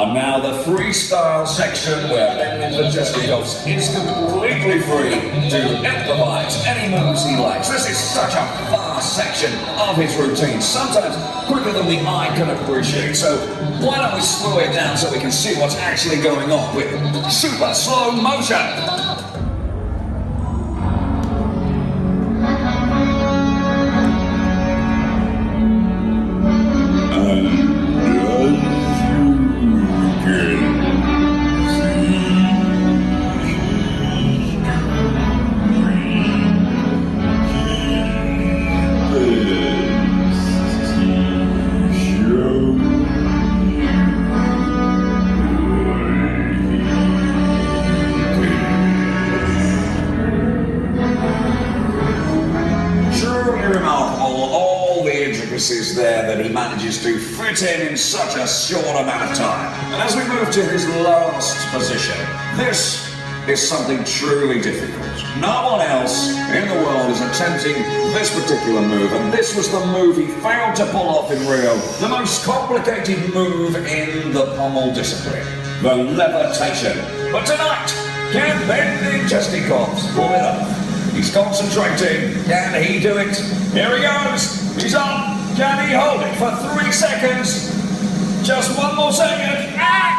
Now the freestyle section where Bentley the Chestikovs is completely free to improvise any moves he likes. This is such a fast section of his routine, sometimes quicker than the eye can appreciate. So why don't we slow it down so we can see what's actually going on with super slow motion. There that he manages to fit in such a short amount of time. And as we move to his last position, this is something truly difficult. No one else in the world is attempting this particular move, and this was the move he failed to pull off in Rio. The most complicated move in the pommel discipline, the levitation. But tonight, can Bendy Chestikov pull it off? He's concentrating. Can he do it? Here he goes. He's up. Can he hold it for 3 seconds? Just one more second. Ah!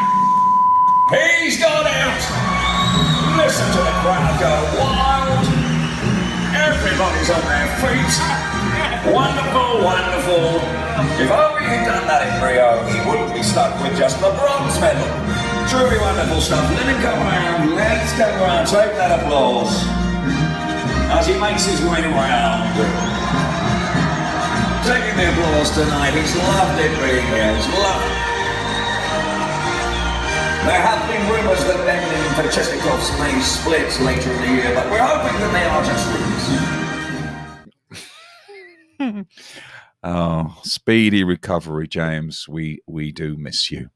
He's got out. Listen to the crowd go wild. Everybody's on their feet. Wonderful, wonderful. If only he'd done that in Rio, he wouldn't be stuck with just the bronze medal. Truly wonderful stuff. Let him come around. Let's come around. Take that applause as he makes his way around. Taking the applause tonight. He's loved it being here. He's loved it. There have been rumours that Bendy and Chestikovs may split later in the year, but we're hoping that they are just rumours. Oh, speedy recovery, James. We do miss you.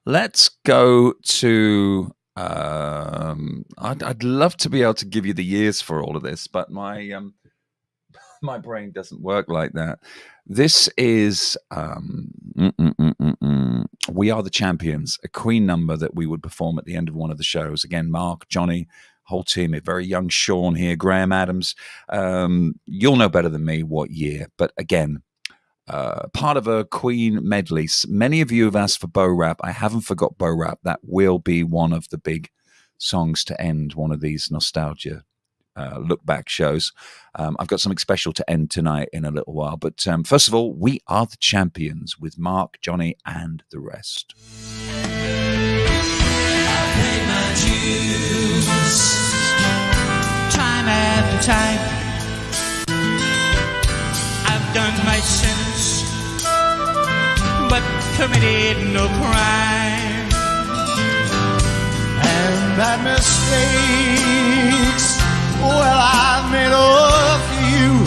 Let's go to. I'd love to be able to give you the years for all of this, but my brain doesn't work like that. This is We Are the Champions, a Queen number that we would perform at the end of one of the shows. Again, Mark, Johnny, whole team, a very young Sean here, Graham Adams. You'll know better than me what year, but again, part of a Queen medley. Many of you have asked for Bo Rap. I haven't forgot Bo Rap. That will be one of the big songs to end one of these nostalgia look back shows. I've got something special to end tonight in a little while, but first of all, We Are the Champions with Mark, Johnny, and the rest. I paid my dues time after time. I've done my sins, but committed no crime. And bad mistakes, well, I've made up for you.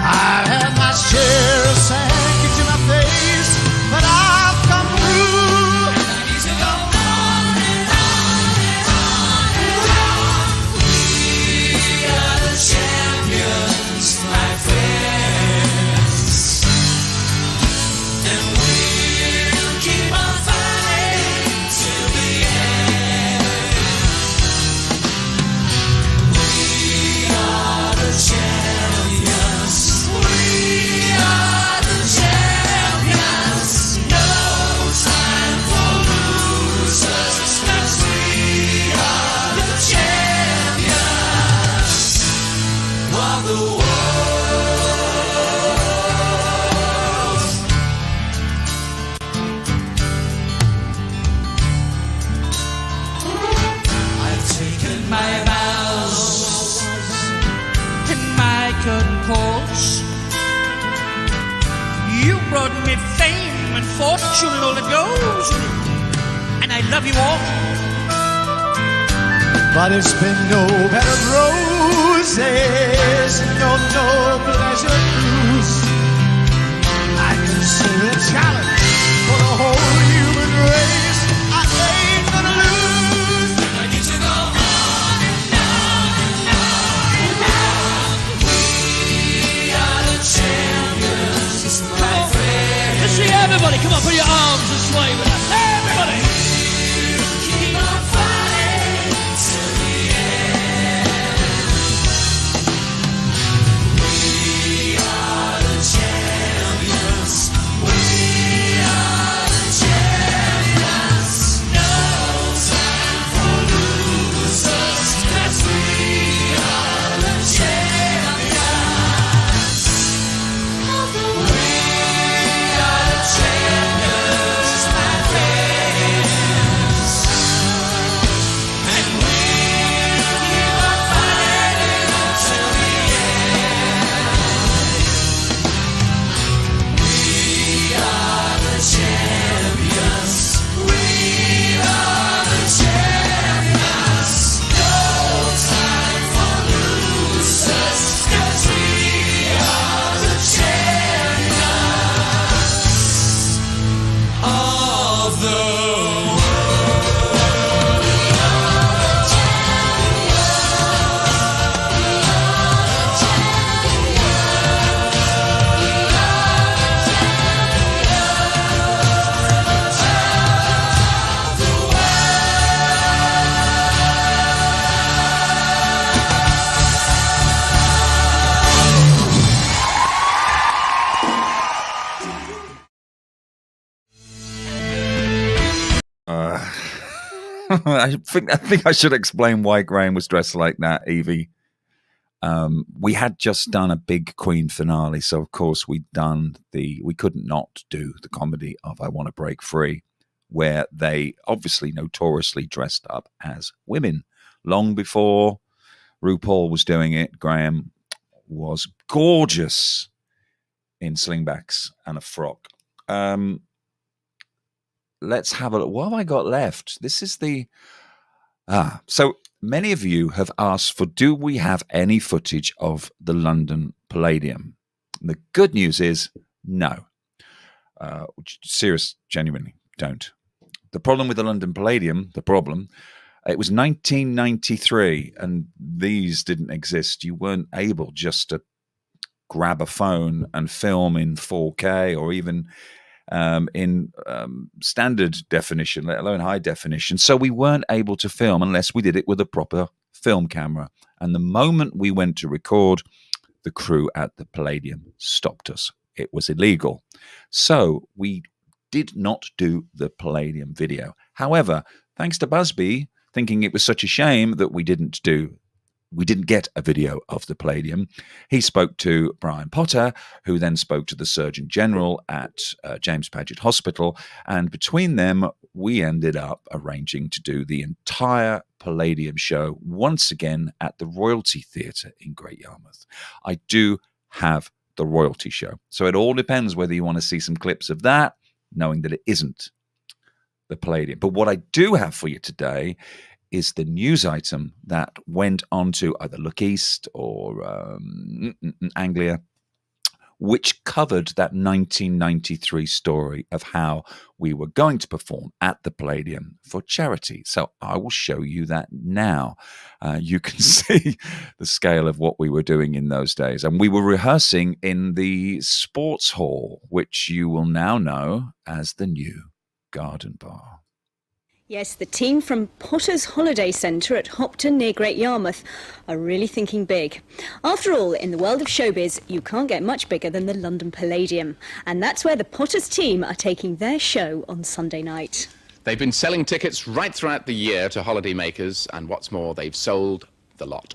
I've had my share of sand kicked in my face, but I've come through. And I need to go on and on and on and on. We are the champions, my friends, and we'll keep on fighting till the end. We are the champions. We are the champions. No time for losers, 'cause we are the champions of the world. I've taken my vows in my curtain calls. You brought me fame and fortune and all that goes with it, and I love you all. But it's been no bed of roses, no pleasure cruise. I consider it a challenge for the whole human race. I ain't gonna lose. I need to go on and on and on and on. We are the champions, my friends. Let's see everybody, come on, put your arms and sway with us. Everybody! Keep on fighting till the end. We are the champions. We are the champions. No time for losers, 'cause we are the champions of the world. We are the champions, my I think I should explain why Graham was dressed like that, Evie. We had just done a big Queen finale, so of course we couldn't not do the comedy of I Want to Break Free, where they obviously notoriously dressed up as women. Long before RuPaul was doing it, Graham was gorgeous in slingbacks and a frock. Let's have a look. What have I got left? This is the... so many of you have asked for, do we have any footage of the London Palladium? And the good news is no. Genuinely, don't. The problem with the London Palladium, it was 1993, and these didn't exist. You weren't able just to grab a phone and film in 4K or even in standard definition, let alone high definition. So we weren't able to film unless we did it with a proper film camera. And the moment we went to record, the crew at the Palladium stopped us. It was illegal. So we did not do the Palladium video. However, thanks to Busby thinking it was such a shame that we didn't get a video of the Palladium, he spoke to Brian Potter, who then spoke to the Surgeon General at James Paget Hospital, and between them, we ended up arranging to do the entire Palladium show once again at the Royalty Theatre in Great Yarmouth. I do have the Royalty show, so it all depends whether you want to see some clips of that, knowing that it isn't the Palladium. But what I do have for you today is the news item that went on to either Look East or Anglia, which covered that 1993 story of how we were going to perform at the Palladium for charity. So I will show you that now. You can see the scale of what we were doing in those days. And we were rehearsing in the sports hall, which you will now know as the new Garden Bar. Yes, the team from Potter's Holiday Centre at Hopton near Great Yarmouth are really thinking big. After all, in the world of showbiz, you can't get much bigger than the London Palladium. And that's where the Potter's team are taking their show on Sunday night. They've been selling tickets right throughout the year to holidaymakers, and what's more, they've sold the lot.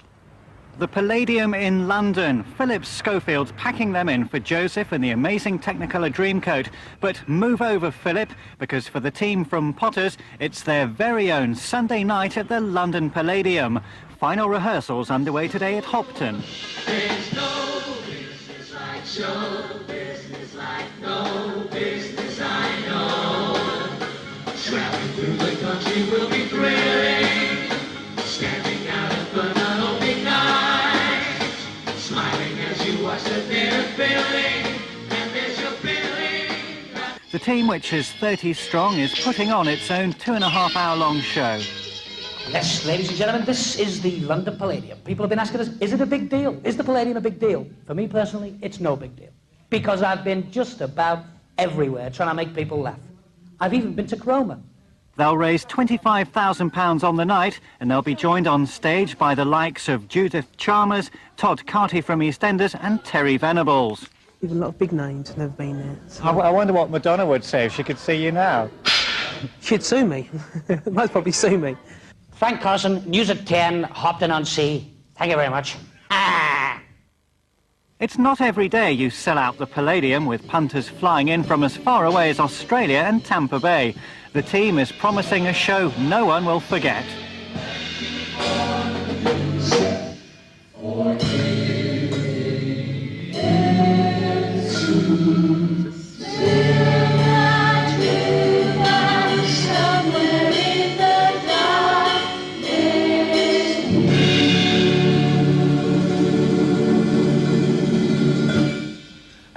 The Palladium in London. Philip Schofield's packing them in for Joseph and the amazing Technicolor Dreamcoat. But move over, Philip, because for the team from Potters, it's their very own Sunday night at the London Palladium. Final rehearsals underway today at Hopton. There's no business like show business, like no business I know. Traveling through the country will be thrilling. Standing out in front of opening night, smiling as you watch the theater filling, and there's your billing. The team, which is 30 strong, is putting on its own 2.5-hour-long show. Yes, ladies and gentlemen, this is the London Palladium. People have been asking us, is it a big deal? Is the Palladium a big deal? For me personally, it's no big deal. Because I've been just about everywhere trying to make people laugh. I've even been to Cromer. They'll raise £25,000 on the night, and they'll be joined on stage by the likes of Judith Chalmers, Todd Carty from EastEnders, and Terry Venables. Even a lot of big names have never been there. So. I wonder what Madonna would say if she could see you now. She'd sue me. Most probably sue me. Frank Carson, News at 10, Hopton-on-Sea. Thank you very much. It's not every day you sell out the Palladium with punters flying in from as far away as Australia and Tampa Bay. The team is promising a show no one will forget.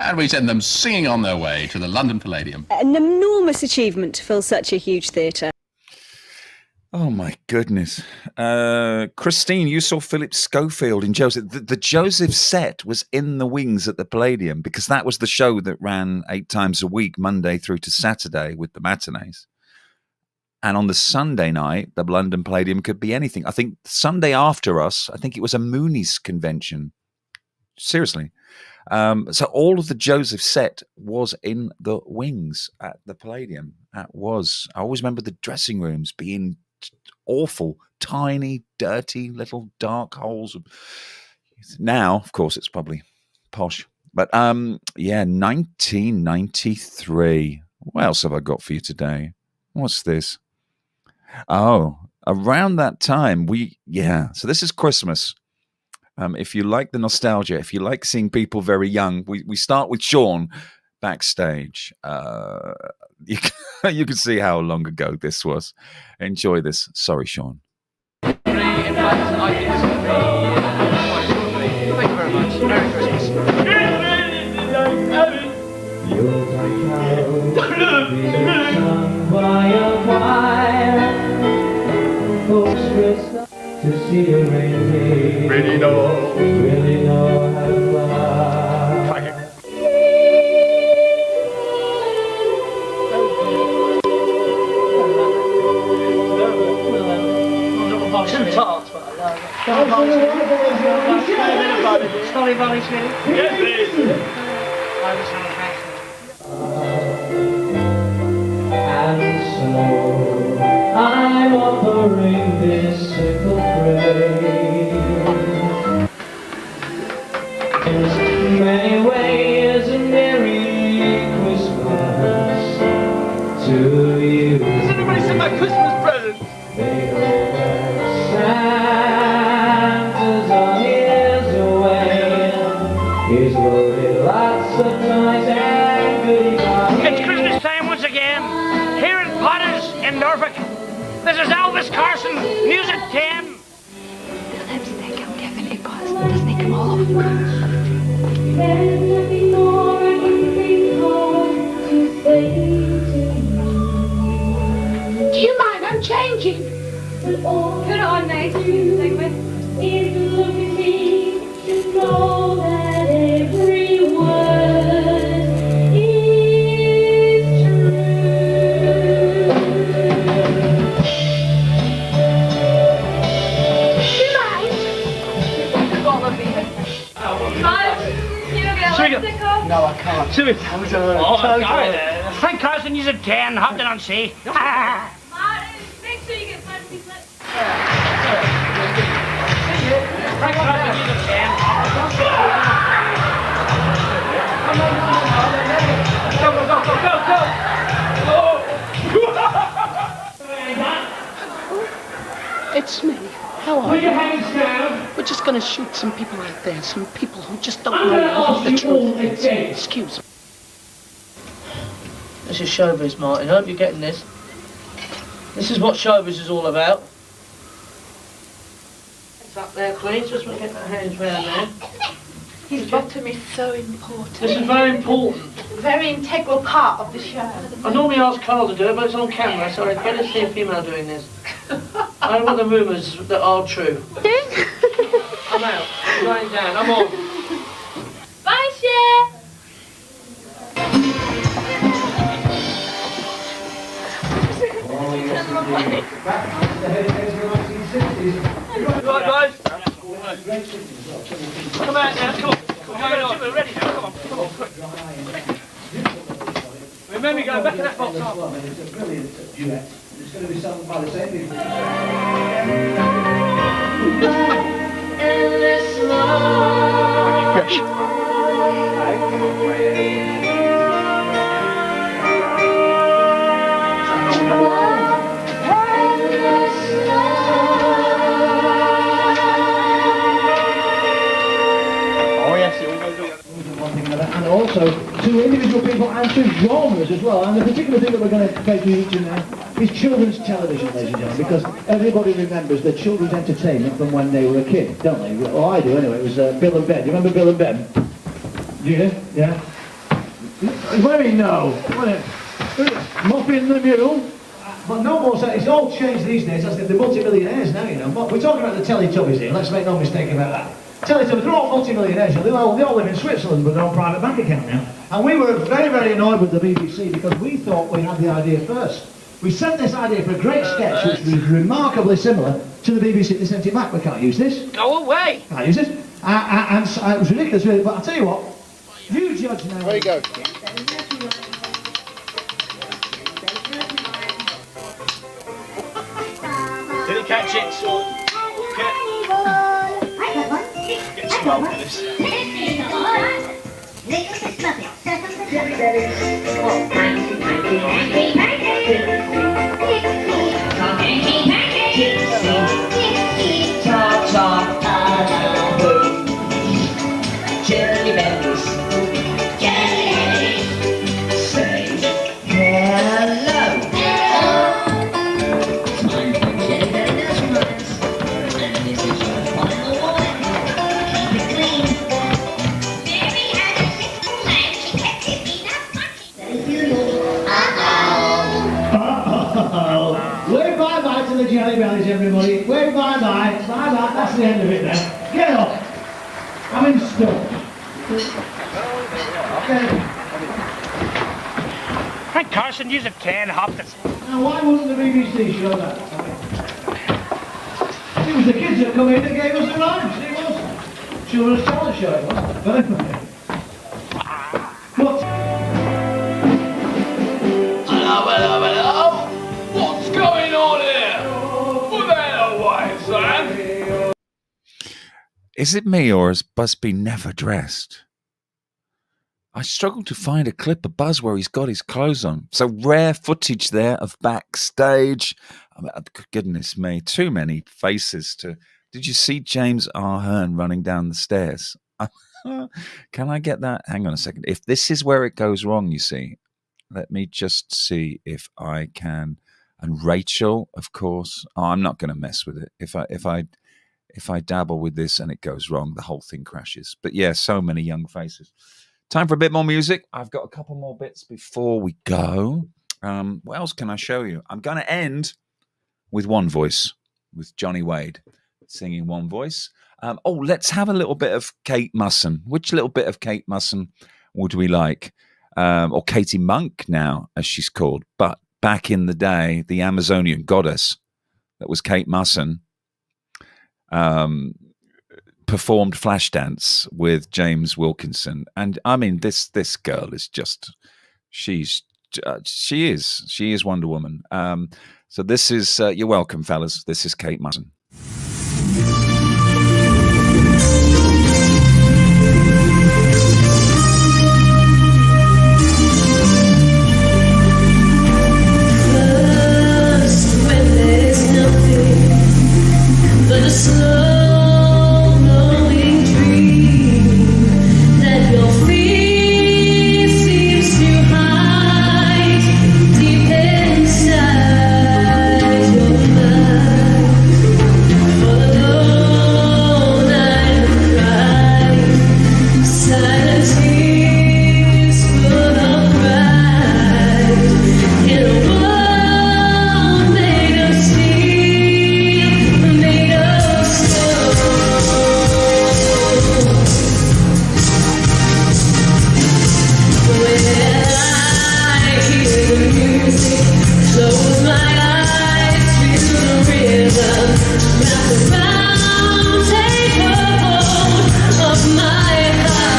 And we send them singing on their way to the London Palladium. An enormous achievement to fill such a huge theatre. Oh my goodness. Christine, you saw Philip Schofield in Joseph. The Joseph set was in the wings at the Palladium because that was the show that ran 8 times a week, Monday through to Saturday with the matinees. And on the Sunday night, the London Palladium could be anything. I think Sunday after us, I think it was a Moonies convention. Seriously. So all of the Joseph set was in the wings at the Palladium. I always remember the dressing rooms being awful, tiny, dirty little dark holes. Now, of course, it's probably posh. But yeah, 1993. What else have I got for you today? What's this? Oh, around that time, so this is Christmas. If you like the nostalgia, if you like seeing people very young, we start with Sean backstage. You can see how long ago this was. Enjoy this. Sorry, Sean. Thank you very much. Merry Christmas. To see a reindeer really know how to fly. Too tart, but I love it. Sorry, Bonnie, sweetie. Yes, please. And so I'm offering this simple praise. In many ways, a Merry Christmas to you. Has anybody seen my Christmas present? Santa's on his way. He's loaded lots of toys and goodies. It's Christmas time once again, here in Potters in Norfolk. This is Elvis Carson, News at 10. Sometimes you think I'm giving it buzz, doesn't he come all off? Do you mind? I'm changing. Put it on next. Sing with. It's lovely to know that every word is true. Do you mind? No, I can't. Frank Carson, News at 10, Hopton on Sea. Make sure you get fancy flips. Frank Carson, News at 10. It's me. How are Put you? your hands down. We're just going to shoot some people out there, some people who just don't know what the truth is. Excuse me. This is showbiz, Martin. I hope you're getting this. This is what showbiz is all about. It's up there, please. Just get my hands round there. His bottom is so important. This is very important. Very integral part of the show. I normally ask Carl to do it, but it's on camera, so I'd better see a female doing this. I don't want the rumours that are true. I'm out. I'm going down. I'm on. Bye, Cher. Right, guys. Come out now. Come on. We're ready now. Come on. Come on. Quick. Remember, go back to that box. It's a brilliant duet. It's going to be sung by the same people. And also to individual people and to genres as well. And the particular thing that we're going to take you to now is children's television, ladies and gentlemen, because everybody remembers the children's entertainment from when they were a kid, don't they? Well, I do anyway. It was Bill and Ben. Do you remember Bill and Ben? Do you? Yeah? What do you know? Muffin the Mule. But no more so. It's all changed these days. That's the multi-millionaires now, you know. But we're talking about the Teletubbies here. Let's make no mistake about that. Teletubbies, they're all multi-millionaires. They all live in Switzerland with their own private bank account now. And we were very, very annoyed with the BBC because we thought we had the idea first. We sent this idea for a great sketch which was remarkably similar to the BBC. They sent it back. We can't use this. Go away. Can't use it. And so, it was ridiculous, really. But I'll tell you what. You judge now. There you go. Catch it. Get some help with this. Jelly bellies, say hello. Time for jelly belly does runs, and this is your final warning. Keep it clean. Mary had a simple plan. She kept it peanut butter. Thank you. Uh-oh. Wave bye-bye to the jelly bellies, everybody. Wave bye-bye. Bye-bye. That's the end of it now. Get off. I'm in stuck. Okay. Hey, Carson, use a 10 Hopkins. Now, why wouldn't the BBC show that? It was the kids that come in that gave us the rhymes. It was. Children's talent show, it was. But anyway. What? Hello. What's going on here? Move out of the way, son. Is it me, or has Busby never dressed? I struggle to find a clip of Buzz where he's got his clothes on. So rare footage there of backstage. I mean, goodness me, too many faces to... Did you see James R. Hearn running down the stairs? Can I get that? Hang on a second. If this is where it goes wrong, you see, let me just see if I can. And Rachel, of course. Oh, I'm not going to mess with it. If I dabble with this and it goes wrong, the whole thing crashes. But yeah, so many young faces. Time for a bit more music. I've got a couple more bits before we go. What else can I show you? I'm going to end with One Voice, with Johnny Wade singing One Voice. Let's have a little bit of Kate Musson. Which little bit of Kate Musson would we like? Or Katie Monk now, as she's called. But back in the day, the Amazonian goddess, that was Kate Musson, performed Flashdance with James Wilkinson. And I mean, this girl is just, she is Wonder Woman. So this is, you're welcome, fellas. This is Kate Musson. First, when there's nothing but a slow growing dream that your fear seems to hide deep inside your mind. For the lone night cried, silent tears full of pride in a world made of steel, made of when I hear the music, close my eyes, feel the rhythm, wrap around, take a hold of my heart.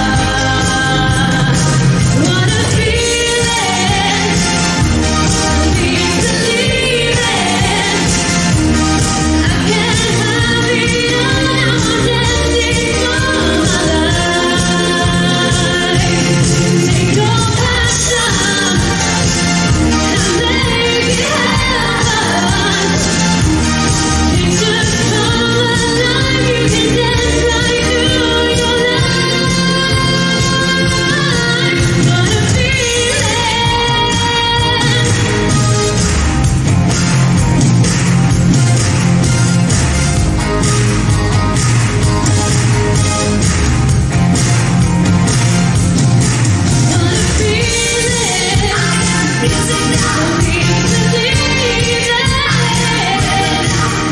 What a feeling, keeps believing. I can't have it all now, I'm dancing for my life. Take your passion and make it happen.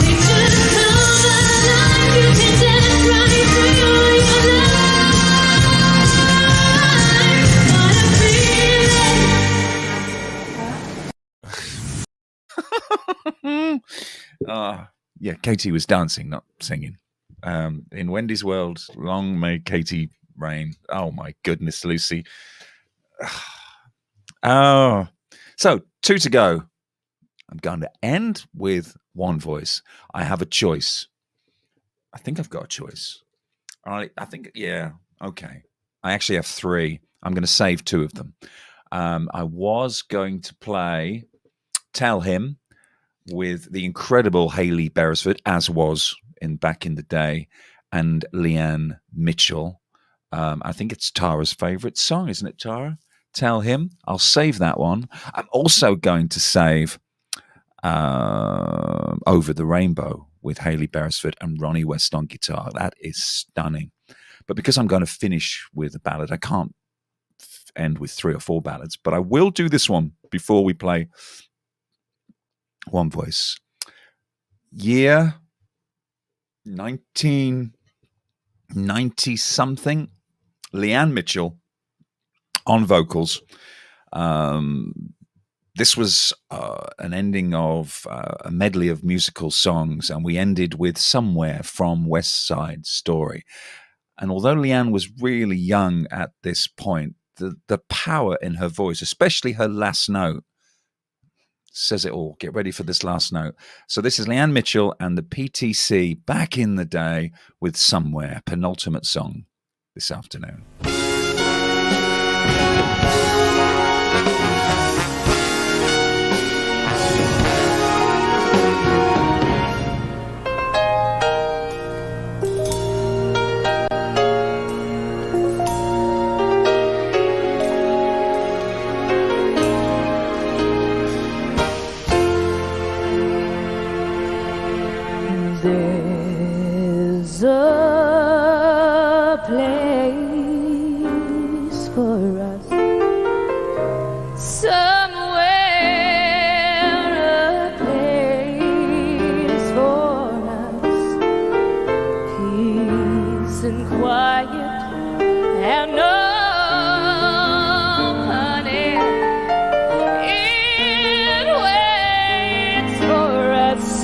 Pictures come alive, you can dance right through your life. What a Yeah, Katie was dancing, not singing. In Wendy's world, long may Katie reign. Oh my goodness, Lucy. Oh, so 2 to go. I'm going to end with one voice. I have a choice. I think I've got a choice. I think, yeah, okay. I actually have three. I'm going to save two of them. I was going to play Tell Him with the incredible Hayley Beresford, as was back in the day, and Leanne Mitchell. I think it's Tara's favorite song, isn't it, Tara? Tell Him. I'll save that one. I'm also going to save Over the Rainbow with Hayley Beresford and Ronnie West on guitar. That is stunning. But because I'm going to finish with a ballad, I can't end with 3 or 4 ballads, but I will do this one before we play One Voice. Year 1990 something. Leanne Mitchell on vocals. This was an ending of a medley of musical songs, and we ended with Somewhere from West Side Story. And although Leanne was really young at this point, the power in her voice, especially her last note, says it all. Get ready for this last note. So this is Leanne Mitchell and the PTC back in the day with Somewhere, penultimate song this afternoon. There's a place for us somewhere, a place for us, peace and quiet and no honey. It waits for us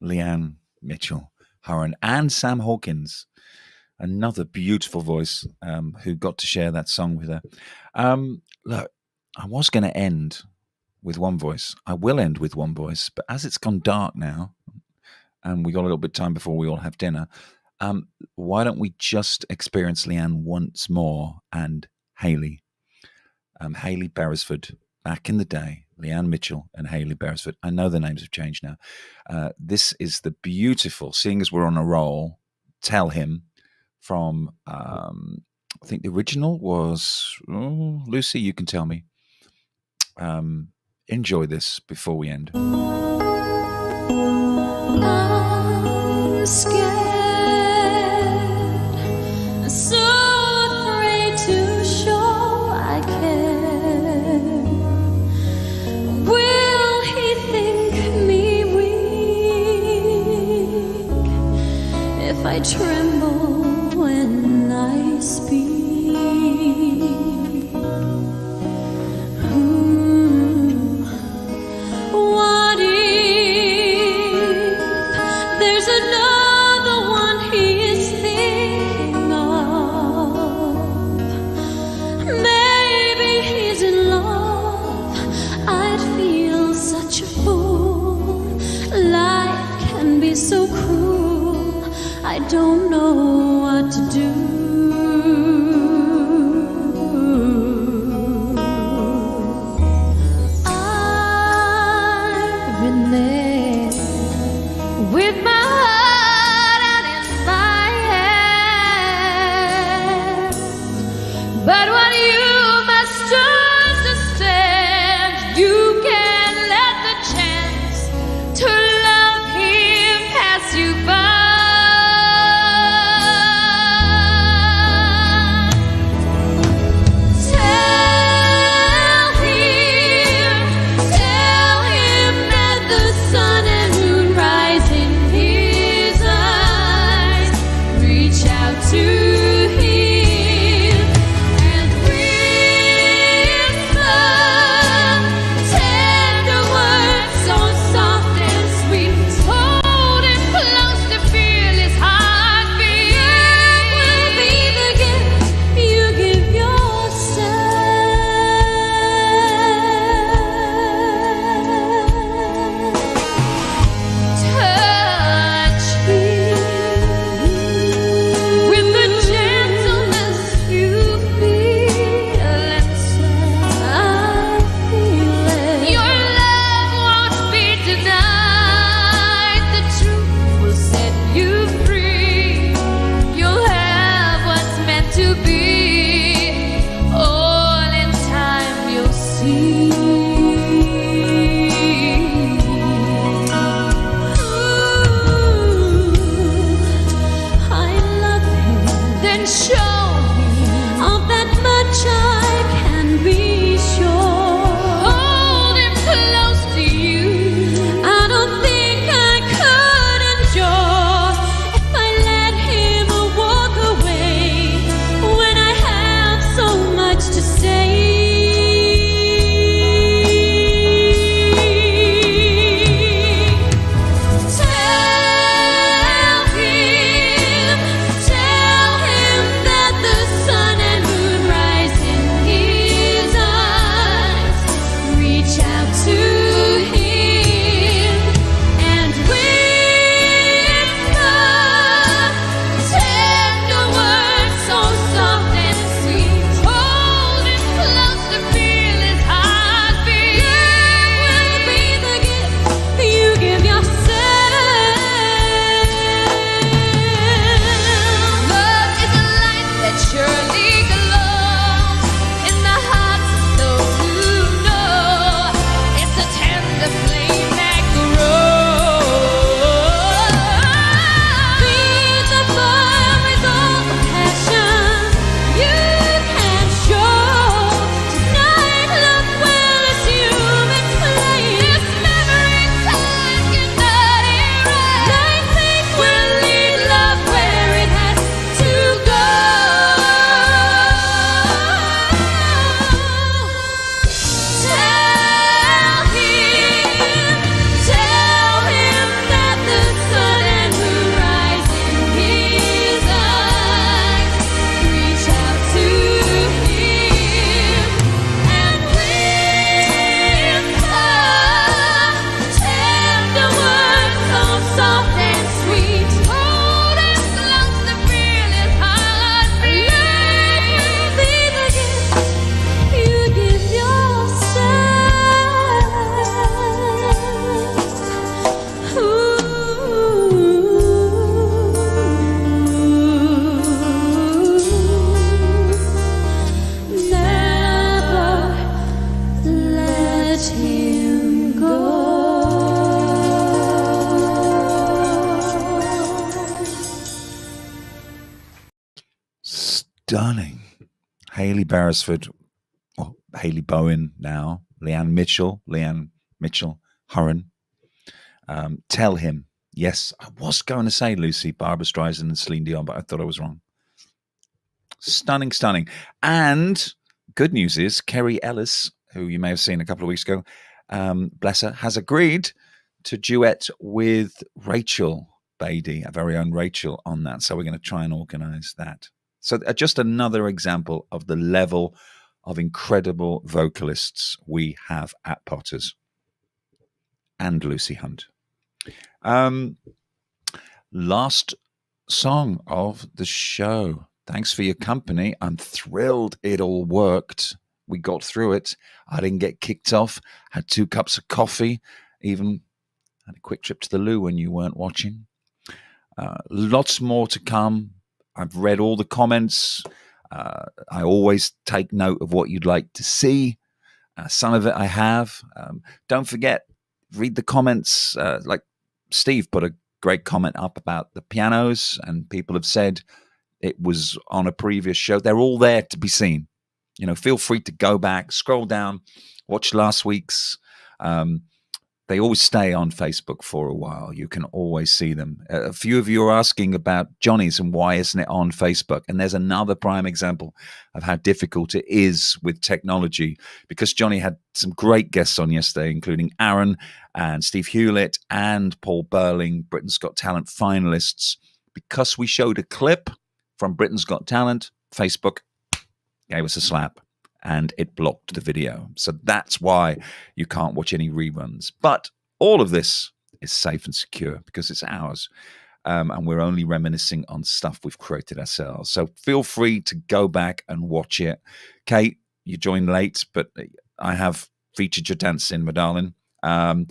Leanne Mitchell, and Sam Hawkins, another beautiful voice who got to share that song with her. Look, I was going to end with One Voice. I will end with One Voice, but as it's gone dark now, and we got a little bit of time before we all have dinner, why don't we just experience Leanne once more and Hayley? Hayley Beresford, back in the day, Leanne Mitchell and Hayley Beresford. I know the names have changed now. This is the beautiful, seeing as we're on a roll, Tell Him from, I think the original was, Lucy, you can tell me. Enjoy this before we end. I'm scared, so afraid to show I care. Will he think me weak if I tremble when I speak? What if there's another one he is thinking of? Maybe he's in love. I'd feel such a fool. Life can be so cruel. I don't know what to do. I've been there with my heart out in my hand, but what you must understand, you can't let the chance to love him pass you by. Tell him that the sun and moon rise in his eyes. Reach out to him and whisper tender words so soft and sweet. Hold him close to feel his heartbeat. Will be the gift you give yourself. Touch him with the gentleness you feel inside. I feel it. Your love won't be denied. The truth will set you free. You'll have what's meant to be. All in time you'll see. I love him. Then show him of that much I can be sure. Hold him close to you. I don't think I could endure if I let him walk away when I have so much to say. Tell him that stunning. Haley Beresford, or Haley Bowen now, Leanne Mitchell, Hurren. Tell him. Yes, I was going to say Lucy, Barbara Streisand and Celine Dion, but I thought I was wrong. Stunning, stunning. And good news is Kerry Ellis, who you may have seen a couple of weeks ago, bless her, has agreed to duet with Rachel Beatty, our very own Rachel, on that. So we're going to try and organize that. So just another example of the level of incredible vocalists we have at Potters and Lucy Hunt. Last song of the show. Thanks for your company. I'm thrilled it all worked. We got through it. I didn't get kicked off. Had 2 cups of coffee. Even had a quick trip to the loo when you weren't watching. Lots more to come. I've read all the comments. I always take note of what you'd like to see. Some of it I have. Don't forget, read the comments. Like Steve put a great comment up about the pianos, and people have said it was on a previous show. They're all there to be seen. You know, feel free to go back, scroll down, watch last week's. They always stay on Facebook for a while. You can always see them. A few of you are asking about Johnny's and why isn't it on Facebook? And there's another prime example of how difficult it is with technology, because Johnny had some great guests on yesterday, including Aaron and Steve Hewlett and Paul Burling, Britain's Got Talent finalists. Because we showed a clip from Britain's Got Talent, Facebook gave us a slap and it blocked the video. So that's why you can't watch any reruns. But all of this is safe and secure because it's ours. And we're only reminiscing on stuff we've created ourselves. So feel free to go back and watch it. Kate, you joined late, but I have featured your dancing, my darling. I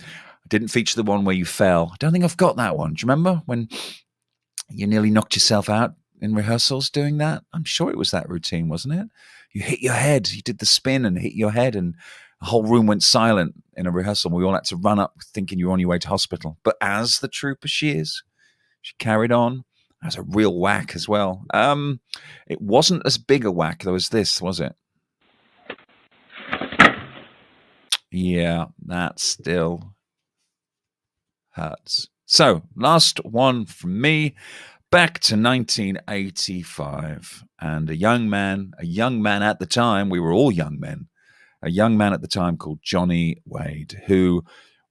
didn't feature the one where you fell. I don't think I've got that one. Do you remember when you nearly knocked yourself out in rehearsals doing that? I'm sure it was that routine, wasn't it? You hit your head. You did the spin and hit your head, and the whole room went silent in a rehearsal. We all had to run up thinking you were on your way to hospital. But as the trooper she is, she carried on. As a real whack as well. It wasn't as big a whack though as this, was it? Yeah, that still hurts. So, last one from me. Back to 1985, and a young man at the time, we were all young men, a young man at the time called Johnny Wade, who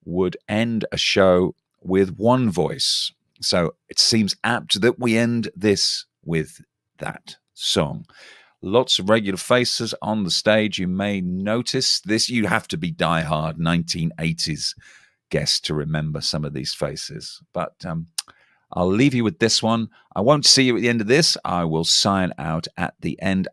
would end a show with one voice. So it seems apt that we end this with that song. Lots of regular faces on the stage. You may notice this. You have to be diehard 1980s guests to remember some of these faces. But I'll leave you with this one. I won't see you at the end of this. I will sign out at the end.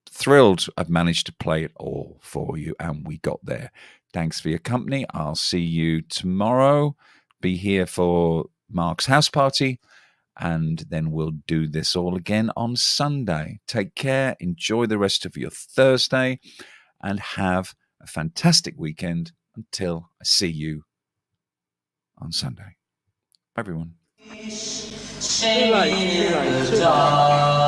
Thrilled I've managed to play it all for you, and we got there. Thanks for your company. I'll see you tomorrow. Be here for Mark's house party, and then we'll do this all again on Sunday. Take care. Enjoy the rest of your Thursday, and have a fantastic weekend until I see you on Sunday. Everyone. Sing in the dark.